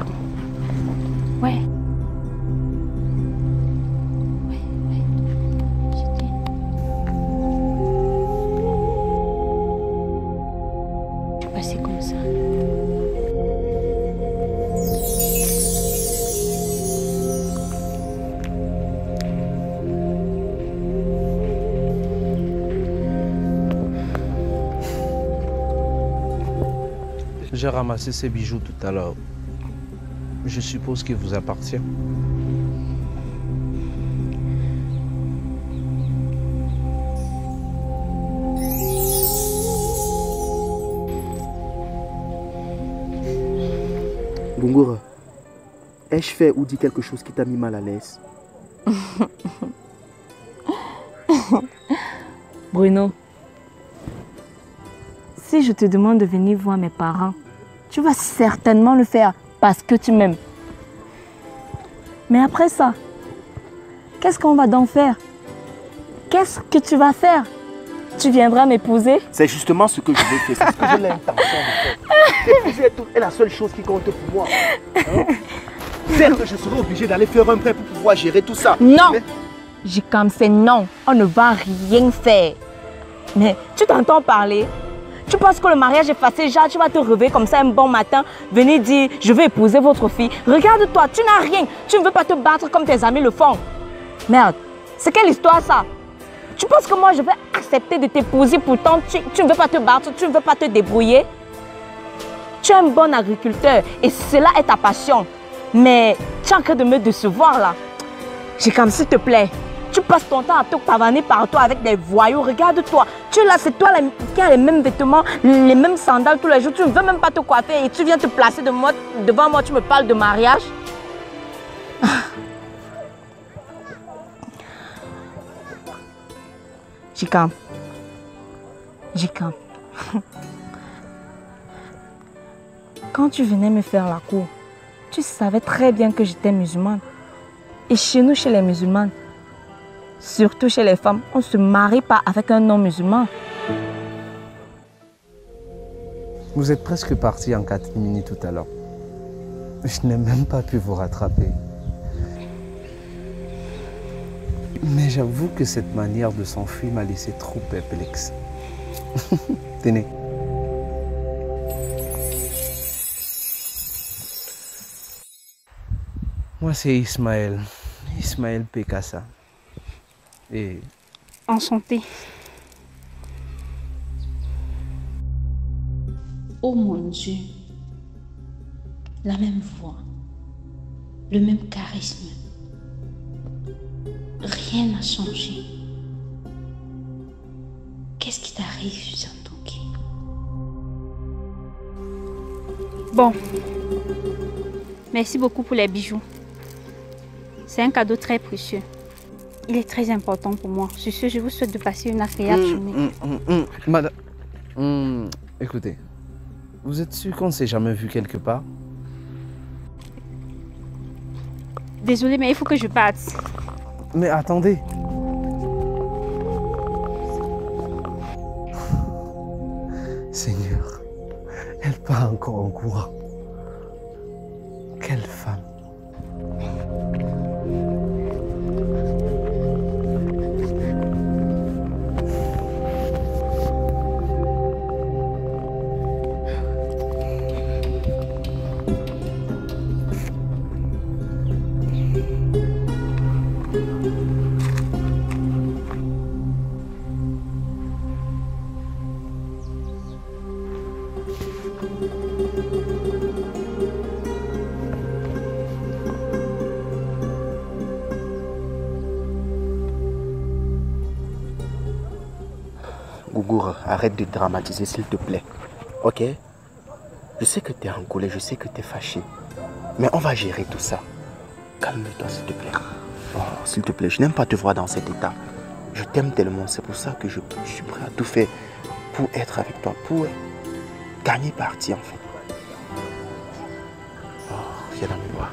Ouais. Je vais passer comme ça. J'ai ramassé ces bijoux tout à l'heure. Je suppose qu'il vous appartient. Gungura, ai-je fait ou dit quelque chose qui t'a mis mal à l'aise? Bruno, Si je te demande de venir voir mes parents, tu vas certainement le faire parce que tu m'aimes. Mais après ça, qu'est-ce qu'on va donc faire? Qu'est-ce que tu vas faire? Tu viendras m'épouser? C'est justement ce que je veux faire, c'est ce que j'ai l'intention de faire. T'épouser est la seule chose qui compte pour moi. Hein? Certes, je serai obligé d'aller faire un prêt pour pouvoir gérer tout ça. Non! J'ai comme c'est non, on ne va rien faire. Mais tu t'entends parler? Tu penses que le mariage est facile, genre tu vas te réveiller comme ça un bon matin, venir dire je vais épouser votre fille. Regarde-toi, tu n'as rien, tu ne veux pas te battre comme tes amis le font. Merde, c'est quelle histoire ça? Tu penses que moi je vais accepter de t'épouser, pourtant tu ne veux pas te battre, tu ne veux pas te débrouiller? Tu es un bon agriculteur et cela est ta passion. Mais tu es en train de me décevoir là. J'ai comme s'il te plaît. Tu passes ton temps à te pavaner partout avec des voyous. Regarde-toi. Tu es là, c'est toi qui as les mêmes vêtements, les mêmes sandales tous les jours. Tu ne veux même pas te coiffer et tu viens te placer devant moi. Tu me parles de mariage. Jikam. Quand tu venais me faire la cour, tu savais très bien que j'étais musulmane. Et chez nous, chez les musulmanes, surtout chez les femmes, on ne se marie pas avec un non-musulman. Vous êtes presque parti en 4 minutes tout à l'heure. Je n'ai même pas pu vous rattraper. Mais j'avoue que cette manière de s'enfuir m'a laissé trop perplexe. Tenez. Moi, c'est Ismaël Pekassa. Et... Enchanté. Oh mon Dieu, la même voix, le même charisme. Rien n'a changé. Qu'est-ce qui t'arrive, Santonké? Bon, merci beaucoup pour les bijoux. C'est un cadeau très précieux. Il est très important pour moi. Sur ce, je vous souhaite de passer une agréable journée. Madame, écoutez, vous êtes sûr qu'on ne s'est jamais vu quelque part? Désolée, mais il faut que je parte. Mais attendez. Seigneur, elle part encore en courant. Quelle femme. Gougoura, arrête de dramatiser s'il te plaît. Ok? Je sais que tu es en colère, je sais que tu es fâché. Mais on va gérer tout ça. Calme-toi s'il te plaît. Oh, s'il te plaît, je n'aime pas te voir dans cet état. Je t'aime tellement, c'est pour ça que je suis prêt à tout faire pour être avec toi, pour gagner partie en fait. Oh, viens dans mes bras.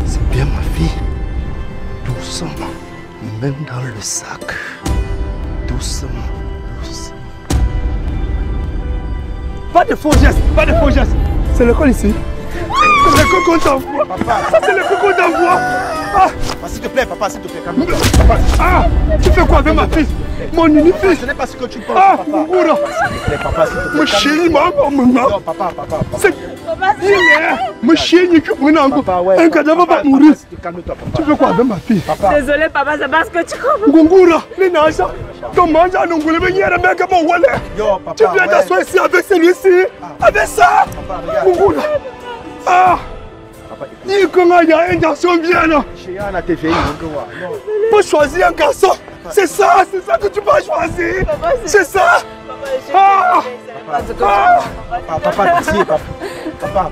C'est bien ma fille. Doucement, même dans le sac. Doucement, doucement. Pas de faux gestes, pas de faux gestes. C'est l'école ici. C'est l'école qu'on t'envoie. Ça c'est l'école qu'on t'envoie. Ah. S'il te plaît, papa, s'il te plaît, calme-toi. Ah, tu fais quoi avec ma fille? Mon unique-fille. Ce n'est pas ce que tu penses, ah, papa. Oura. S'il te plaît, papa, s'il te plaît. Mon chéri, maman. Non, papa. C'est... Mon chéri, qui est un cadavre va mourir. Calme-toi, papa. Tu fais quoi avec ma fille? Désolé, papa, c'est parce que tu comprends. Gungura, les nages. Ton mange à nous, vous venir avec mon wallet. Tu viens t'asseoir ici avec celui-ci. Avec ça. Gungura. Ah. Il y a un garçon bien là. Faut choisir un garçon. C'est ça que tu vas choisir. C'est ça. Papa, pitié, papa.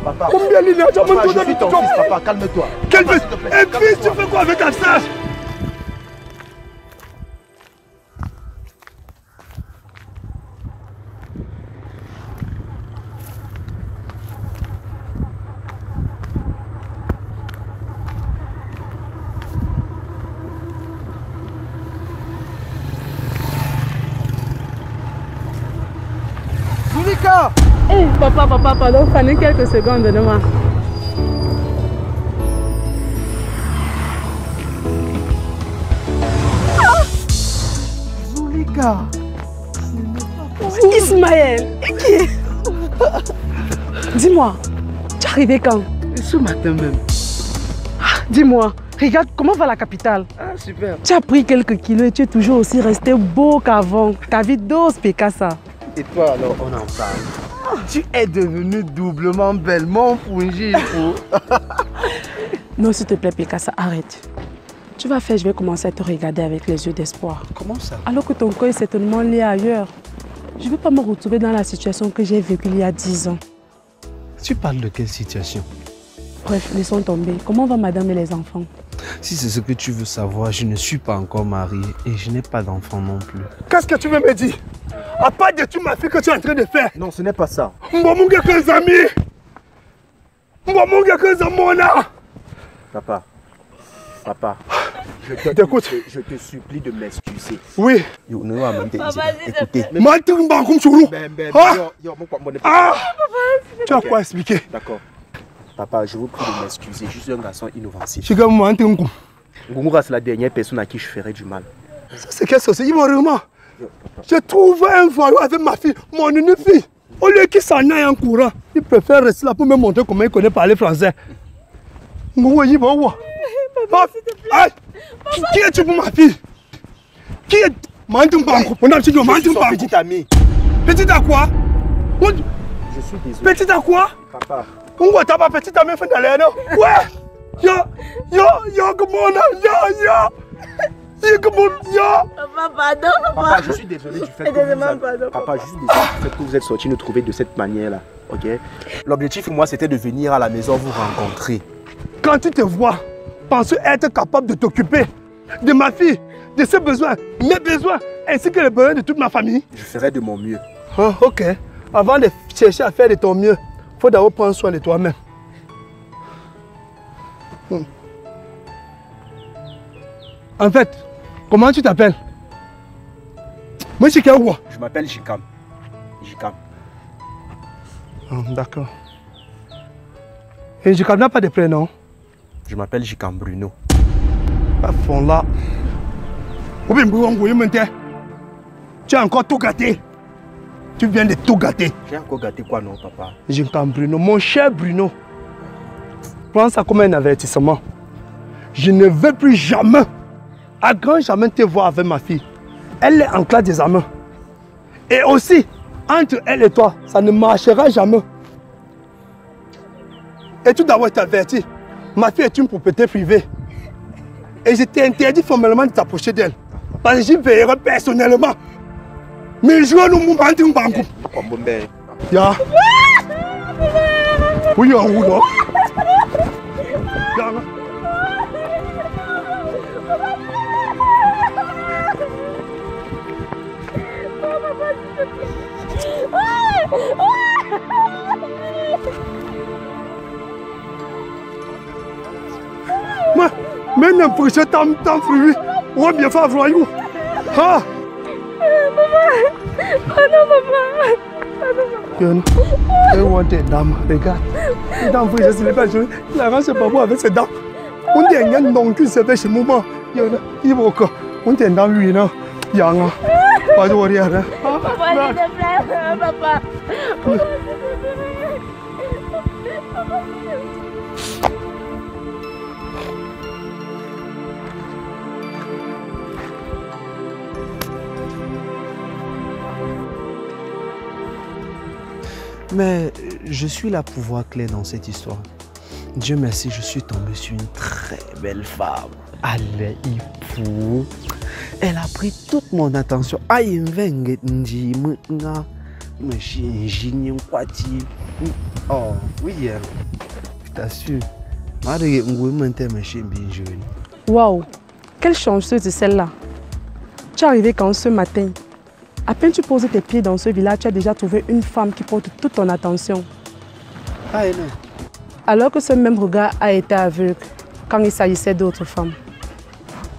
Papa. Combien il y a Papa, je suis ton fils, papa, calme-toi. Quel fils? Et fils, tu fais quoi avec ta sage? Zulika! Hey, papa, pardon, prenez quelques secondes de moi. Zulika! Ismaël, qui? Dis-moi, tu es arrivé quand? Ce matin même. Dis-moi, regarde comment va la capitale. Ah, super. Tu as pris quelques kilos et tu es toujours aussi resté beau qu'avant. Ta vie d'os, Pekassa. Et toi alors, on en parle. Tu es devenue doublement belle, mon Punji. Non, s'il te plaît, Pekassa, arrête. Tu vas faire, je vais commencer à te regarder avec les yeux d'espoir. Comment ça? Alors que ton corps est certainement lié ailleurs. Je ne veux pas me retrouver dans la situation que j'ai vécue il y a 10 ans. Tu parles de quelle situation? Bref, laissons tomber. Comment va madame et les enfants? Si c'est ce que tu veux savoir, je ne suis pas encore marié et je n'ai pas d'enfant non plus. Qu'est-ce que tu veux me dire? À part de tu ma fille que tu es en train de faire? Non, ce n'est pas ça. Papa, je te supplie de m'excuser. Oui. Écoutez. Tu as quoi expliquer? D'accord. Papa, je vous prie de m'excuser. Je suis un garçon inoffensif. Ngungura, c'est la dernière personne à qui je ferai du mal. C'est qu'est-ce que c'est? Vraiment. J'ai trouvé un voyou avec ma fille, mon unique fille. Au lieu qu'il s'en aille en courant, il préfère rester là pour me montrer comment il connaît parler français. Papa, s'il te plaît. Qui es-tu pour ma fille? Qui est... Petit ami. Petit à quoi? Je suis désolé. Petit à quoi? Papa. On t'as pas petit ami fait d'aller, non? Ouais! Yo, comment on a? Papa, pardon, papa, je suis désolé du fait que vous êtes sorti nous trouver de cette manière-là, ok? L'objectif, moi, c'était de venir à la maison vous rencontrer. Quand tu te vois, penses être capable de t'occuper de ma fille, de ses besoins, mes besoins, ainsi que les besoins de toute ma famille? Je ferai de mon mieux. Oh, ok. Avant de chercher à faire de ton mieux, il faut d'abord prendre soin de toi-même. En fait, comment tu t'appelles? Moi, je Je m'appelle Jikam. D'accord. Et Jikam n'a pas de prénom? Je m'appelle Jikam Bruno. À fond là. Tu as encore tout gâté. Tu viens de tout gâter. J'ai encore gâté quoi, non, papa? Jikam Bruno, mon cher Bruno. Prends ça comme un avertissement. Je ne veux plus jamais, à grand jamais, te voir avec ma fille. Elle est en classe d'examen. Et aussi, entre elle et toi, ça ne marchera jamais. Et tout d'abord, je t'avertis, ma fille est une propriété privée. Et je t'ai interdit formellement de t'approcher d'elle. Parce que j'y veillerai personnellement. Mais je vais nous montrer un banco. Ya. Oui, en roue, non? Mais n'importe quoi, tant fruit, on va bien faire voyou. Ah! Dame, regarde. Les dames, frère, c'est les personnes. Il a racheté papa avec ses dents. On dit qu'il y a un nom qui se fait chez moi. Il y a encore. On dit qu'il y a un nom qui a un pas de warrior. Papa, s'il te plaît, papa. Mais je suis là pour voir clair dans cette histoire. Dieu merci, je suis tombé sur une très belle femme. Elle a pris toute mon attention. machine, ingénieur, quati. Oh, oui, je t'assure. Je suis machine bien jeune. Waouh, quelle chanceuse est celle-là. Tu es arrivé quand ce matin? À peine tu poses tes pieds dans ce village, tu as déjà trouvé une femme qui porte toute ton attention. Ah, non. Alors que ce même regard a été aveugle quand il s'agissait d'autres femmes.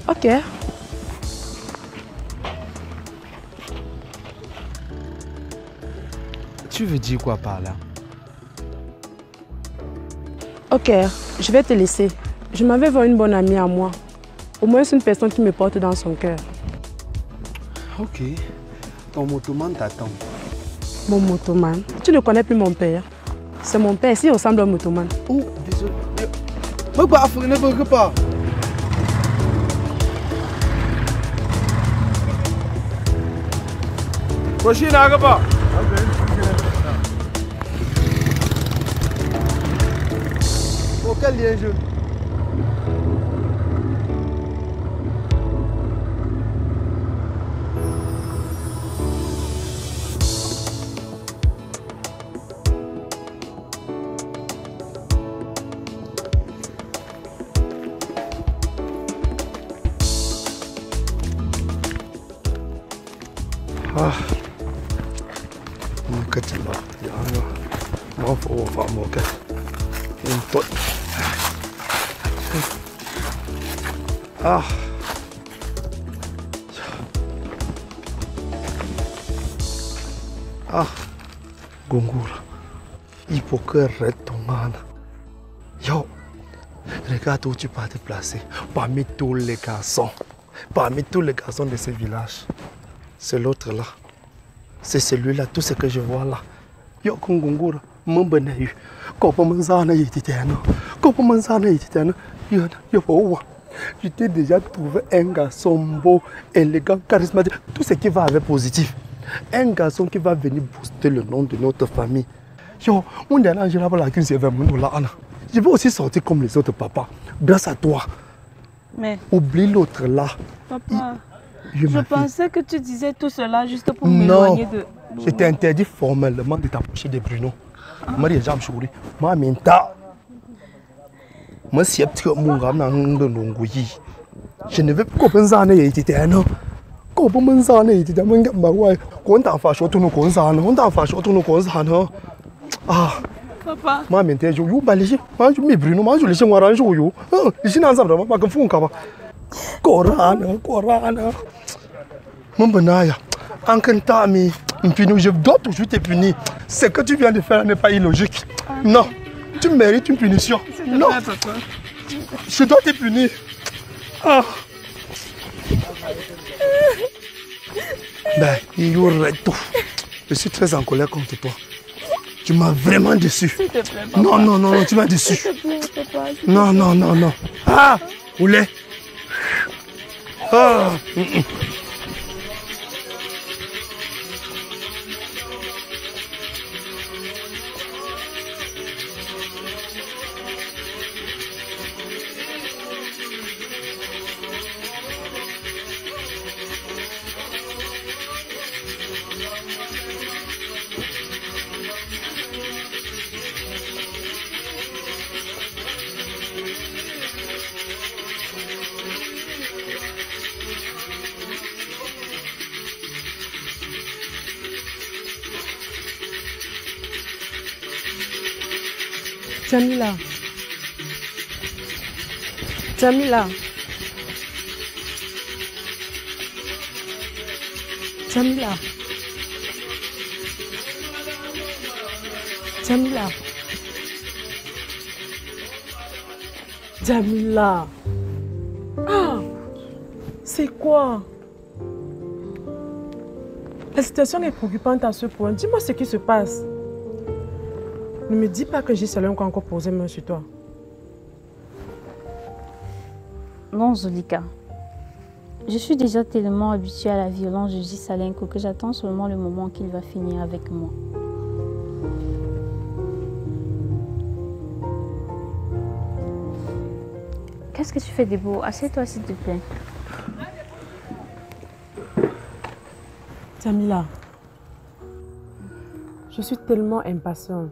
Ok. Tu veux dire quoi par là? Ok, je vais te laisser. Je m'avais vu une bonne amie à moi. Au moins c'est une personne qui me porte dans son cœur. Ok. Ton motoman t'attend. Mon motoman? Tu ne connais plus mon père. C'est mon père, s'il ressemble à un motoman. Oh, désolé. Ne veux pas. Prochaine, n'arrive pas. Oh, quel lien jeu? Ah, mon cœur est là. Moi, il faut voir mon cœur. Une pote. Ah. Ah. Gongoura. Il faut que arrête ton man. Yo. Regarde où tu vas te placer. Parmi tous les garçons. Parmi tous les garçons de ce village. C'est l'autre là. C'est celui-là, tout ce que je vois là. Yo, Kongongura, mon bonheur. Comment manzana yititano? Comment manzana yititano? Yo, je t'ai déjà trouvé un garçon beau, élégant, charismatique, tout ce qui va avec positif. Un garçon qui va venir booster le nom de notre famille. Yo, on est là, je vais aussi sortir comme les autres papas, grâce à toi. Mais oublie l'autre là. Papa. Je pensais que tu disais tout cela juste pour m'éloigner de... Non, je t'ai interdit formellement de t'approcher de Bruno. Maria Jam Chouri, ma minta. Je ne vais pas penser à ça. Comment ça ne dit ah. Papa. Ma minta je you balayer. Ma je me Bruno, ma je laisse moi ranger yo. Ici dans ça ma que font kaba. Corana. Mon bonaya, Ankentami, je dois toujours te punir. Ce que tu viens de faire n'est pas illogique. Non, tu mérites une punition. Non, je dois te punir. Ah. Ben, il y aurait tout. Je suis très en colère contre toi. Tu m'as vraiment déçu. Non, tu m'as déçu. Non. Ah, Oulé. Ah. Jamila. Jamila. Jamila. Jamila. Jamila. Ah, c'est quoi? La situation est préoccupante à ce point. Dis-moi ce qui se passe. Ne me dis pas que j'ai seulement encore posé main sur toi. Non, Zulika. Je suis déjà tellement habituée à la violence de Salenko que j'attends seulement le moment qu'il va finir avec moi. Qu'est-ce que tu fais, Debo? Assieds-toi, s'il te plaît. Jamila. Je suis tellement impatiente.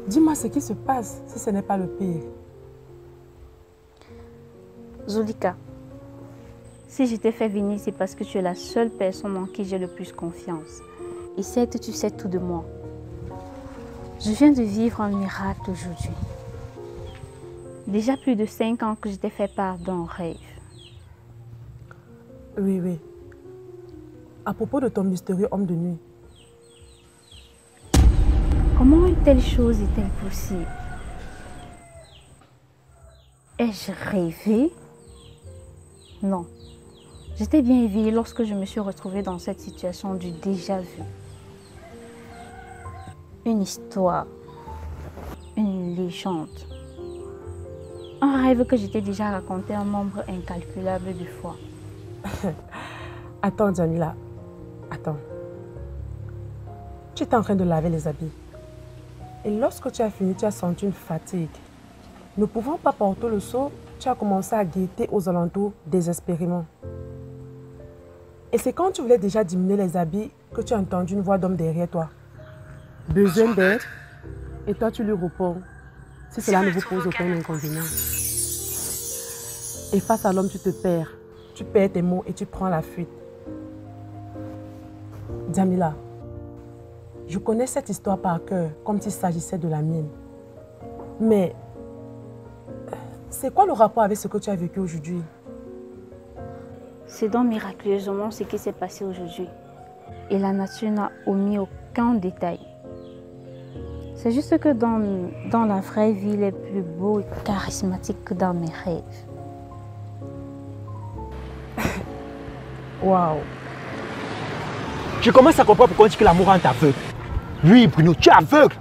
Dis-moi ce qui se passe, si ce n'est pas le pire. Zulika, si je t'ai fait venir, c'est parce que tu es la seule personne en qui j'ai le plus confiance. Et certes, tu sais tout de moi. Je viens de vivre un miracle aujourd'hui. Déjà plus de 5 ans que je t'ai fait part d'un rêve. Oui, oui. À propos de ton mystérieux homme de nuit. Comment une telle chose est-elle possible? Ai-je rêvé? Non. J'étais bien éveillée lorsque je me suis retrouvée dans cette situation du déjà vu. Une histoire, une légende, un rêve que j'étais déjà raconté un nombre incalculable de fois. Attends, Jamila, attends. Tu étais en train de laver les habits. Et lorsque tu as fini, tu as senti une fatigue. Ne pouvant pas porter le seau, tu as commencé à guetter aux alentours désespérément. Et c'est quand tu voulais déjà diminuer les habits que tu as entendu une voix d'homme derrière toi. Besoin d'aide, et toi tu lui réponds, si cela ne vous pose aucun inconvénient. Et face à l'homme, tu te perds. Tu perds tes mots et tu prends la fuite. Jamila, je connais cette histoire par cœur, comme s'il s'agissait de la mienne. Mais, c'est quoi le rapport avec ce que tu as vécu aujourd'hui? C'est donc miraculeusement ce qui s'est passé aujourd'hui. Et la nature n'a omis aucun détail. C'est juste que dans la vraie vie, il est plus beau et charismatique que dans mes rêves. Waouh! Je commence à comprendre pourquoi on dit que l'amour rend aveugle. Oui, Bruno, tu es aveugle.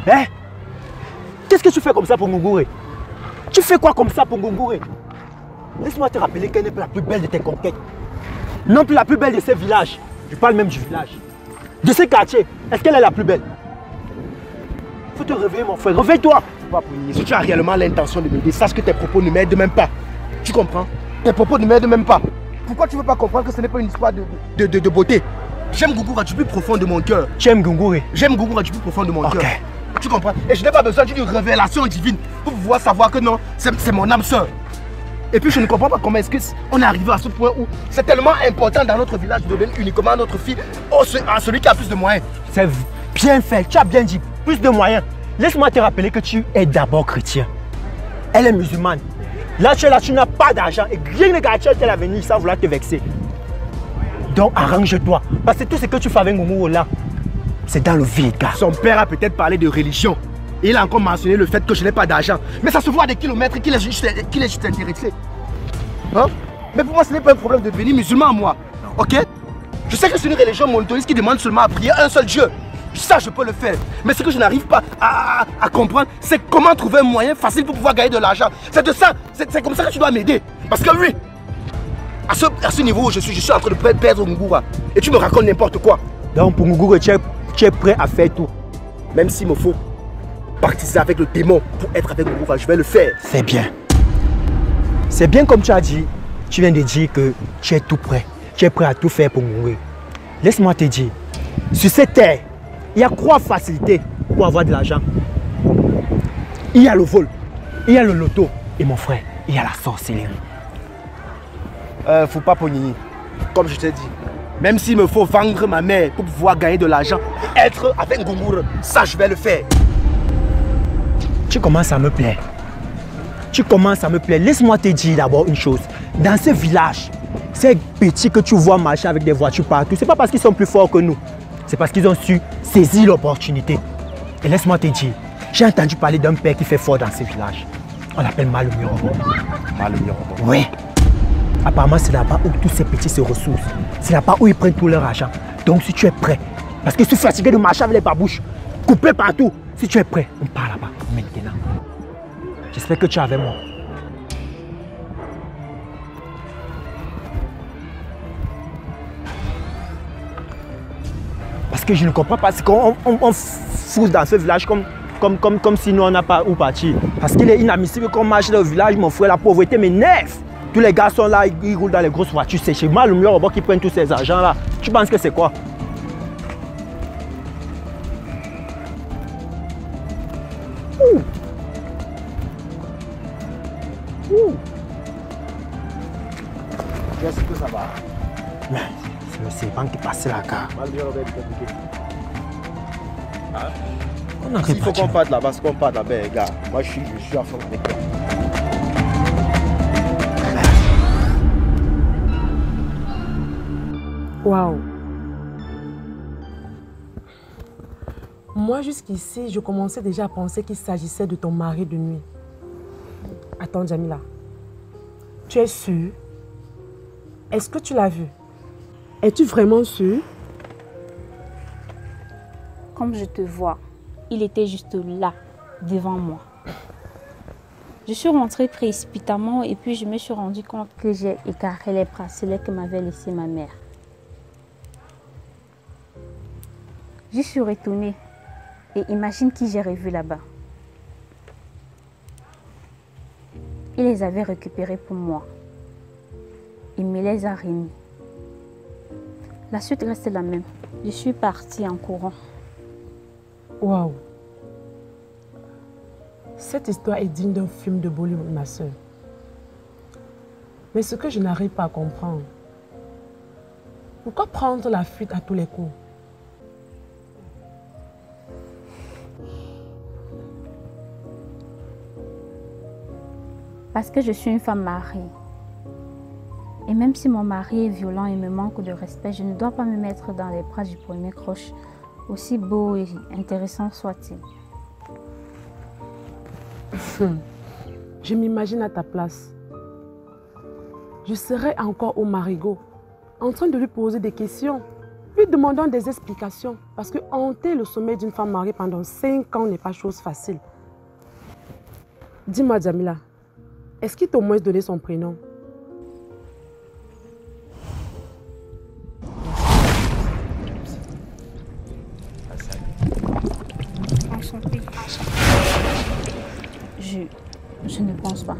Hein? Qu'est-ce que tu fais comme ça pour Ngungure? Tu fais quoi comme ça pour Ngungure? Laisse-moi te rappeler qu'elle n'est pas la plus belle de tes conquêtes. Non plus la plus belle de ces villages. Je parle même du village. De ces quartiers. Est-ce qu'elle est la plus belle? Faut te réveiller, mon frère. Réveille-toi. Si tu as réellement l'intention de m'aider, sache que tes propos ne m'aident même pas. Tu comprends? Tes propos ne m'aident même pas. Pourquoi tu ne veux pas comprendre que ce n'est pas une histoire de beauté? J'aime Ngungure du plus profond de mon cœur. Tu aimes Ngungure? J'aime Ngungure du plus profond de mon cœur. Tu comprends? Et je n'ai pas besoin d'une révélation divine pour pouvoir savoir que non, c'est mon âme sœur. Et puis je ne comprends pas comment est-ce qu'on est arrivé à ce point où c'est tellement important dans notre village de donner uniquement à notre fille à celui qui a plus de moyens. C'est bien fait, tu as bien dit, plus de moyens. Laisse-moi te rappeler que tu es d'abord chrétien. Elle est musulmane. Là, tu n'as pas d'argent et rien ne garantit qu'elle a venu sans vouloir te vexer. Donc arrange-toi. Parce que tout ce que tu fais avec Ngungure là, c'est dans le vide, gars. Son père a peut-être parlé de religion. Et il a encore mentionné le fait que je n'ai pas d'argent. Mais ça se voit à des kilomètres qu'il est juste intéressé. Hein? Mais pour moi, ce n'est pas un problème de devenir musulman, moi. Ok? Je sais que c'est une religion monothéiste qui demande seulement à prier un seul Dieu. Ça, je peux le faire. Mais ce que je n'arrive pas à comprendre, c'est comment trouver un moyen facile pour pouvoir gagner de l'argent. C'est de ça, c'est comme ça que tu dois m'aider. Parce que oui, à ce niveau où je suis en train de perdre Ngungure. Et tu me racontes n'importe quoi. Donc pour Ngungure, tu es prêt à faire tout. Même s'il me faut partisan avec le démon pour être avec Ngungure, je vais le faire. C'est bien. C'est bien comme tu as dit. Tu viens de dire que tu es tout prêt. Tu es prêt à tout faire pour Ngungure. Laisse-moi te dire, sur cette terre, il y a 3 facilités pour avoir de l'argent. Il y a le vol, il y a le loto et mon frère, il y a la sorcellerie. Faut pas pogner. Comme je t'ai dit, même s'il me faut vendre ma mère pour pouvoir gagner de l'argent, être avec Ngungure, ça je vais le faire. Tu commences à me plaire. Tu commences à me plaire. Laisse-moi te dire d'abord une chose. Dans ce village, ces petits que tu vois marcher avec des voitures partout, c'est pas parce qu'ils sont plus forts que nous. C'est parce qu'ils ont su saisir l'opportunité. Et laisse-moi te dire, j'ai entendu parler d'un père qui fait fort dans ce village. On l'appelle Malumyorobo. Malumyorobo? Oui. Apparemment, c'est là-bas où tous ces petits se ressourcent. C'est là-bas où ils prennent tout leur argent. Donc, si tu es prêt, parce que je suis fatigué de marcher avec les babouches, coupés partout. Si tu es prêt, on part là-bas maintenant. J'espère que tu es avec moi. Parce que je ne comprends pas, c'est qu'on fousse dans ce village comme si nous on n'a pas où partir. Parce qu'il est inadmissible qu'on marche dans le village, mon frère, la pauvreté m'énerve. Tous les gars sont là, ils roulent dans les grosses voitures. C'est chez Malumyorobo qui prennent tous ces argents là. Tu penses que c'est quoi? Le serpent qui passe la carte. Il faut qu'on parte là-bas, parce qu'on parte là-bas, les gars. Moi, je suis à fond avec toi. Waouh. Moi, jusqu'ici, je commençais déjà à penser qu'il s'agissait de ton mari de nuit. Attends, Jamila. Tu es sûre? Est-ce que tu l'as vu? Es-tu vraiment sûre? Comme je te vois, il était juste là, devant moi. Je suis rentrée précipitamment et puis je me suis rendu compte que j'ai écarté les bracelets que m'avait laissé ma mère. Je suis retournée et imagine qui j'ai revu là-bas. Il les avait récupérés pour moi. Il me les a remis. La suite reste la même. Je suis partie en courant. Waouh! Cette histoire est digne d'un film de Bollywood, ma soeur. Mais ce que je n'arrive pas à comprendre, pourquoi prendre la fuite à tous les coups? Parce que je suis une femme mariée. Et même si mon mari est violent et me manque de respect, je ne dois pas me mettre dans les bras du premier croche, aussi beau et intéressant soit-il. Je m'imagine à ta place. Je serais encore au marigot, en train de lui poser des questions, lui demandant des explications. Parce que hanter le sommeil d'une femme mariée pendant 5 ans n'est pas chose facile. Dis-moi, Jamila, est-ce qu'il t'a au moins donné son prénom? Enchantée. Je ne pense pas.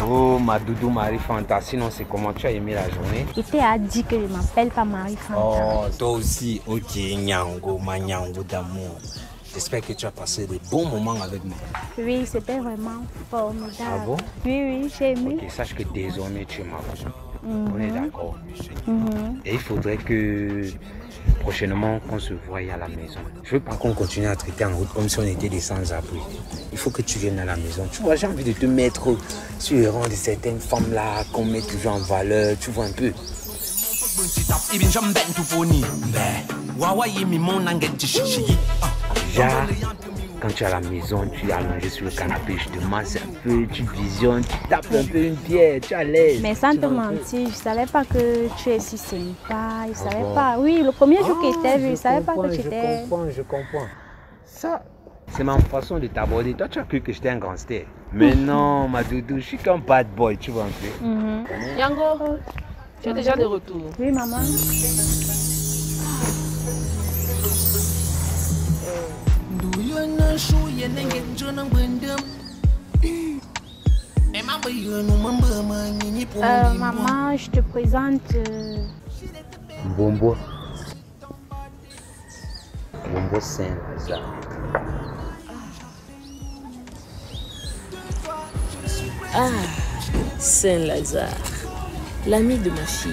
Oh, ma doudou Marie Fanta, sinon c'est comment tu as aimé la journée? Il t'a dit que je ne m'appelle pas Marie Fanta. Oh, toi aussi, ok, Nyango, ma Nyango d'amour. J'espère que tu as passé de bons moments avec moi. Oui, c'était vraiment formidable. Ah bon? Oui, j'ai aimé. Ok, sache que désormais tu es ma femme. On est d'accord. Et il faudrait que prochainement qu'on se voie à la maison. Je veux pas qu'on continue à traiter en route comme si on était des sans-abri. Il faut que tu viennes à la maison. Tu vois, j'ai envie de te mettre sur le rang de certaines femmes là qu'on met toujours en valeur. Tu vois un peu. Genre, quand tu es à la maison, tu es allongé sur le canapé, je te masse un peu, tu visionnes, tu tapes un peu une pierre, tu es à l'aise. Mais sans te mentir, je ne savais pas que tu es si sympa, je ne savais pas. Oui, le premier jour que je t'ai vu, je ne savais pas que tu étais... Je comprends. Ça, c'est ma façon de t'aborder. Toi, tu as cru que j'étais un gangster. Mais non, ma doudou, je suis qu'un bad boy, tu vois un peu. Yango, tu es déjà de retour? Oui, maman. Maman, je te présente... Mbombo. Mbombo Saint-Lazare. Ah, Saint-Lazare, l'ami de ma fille.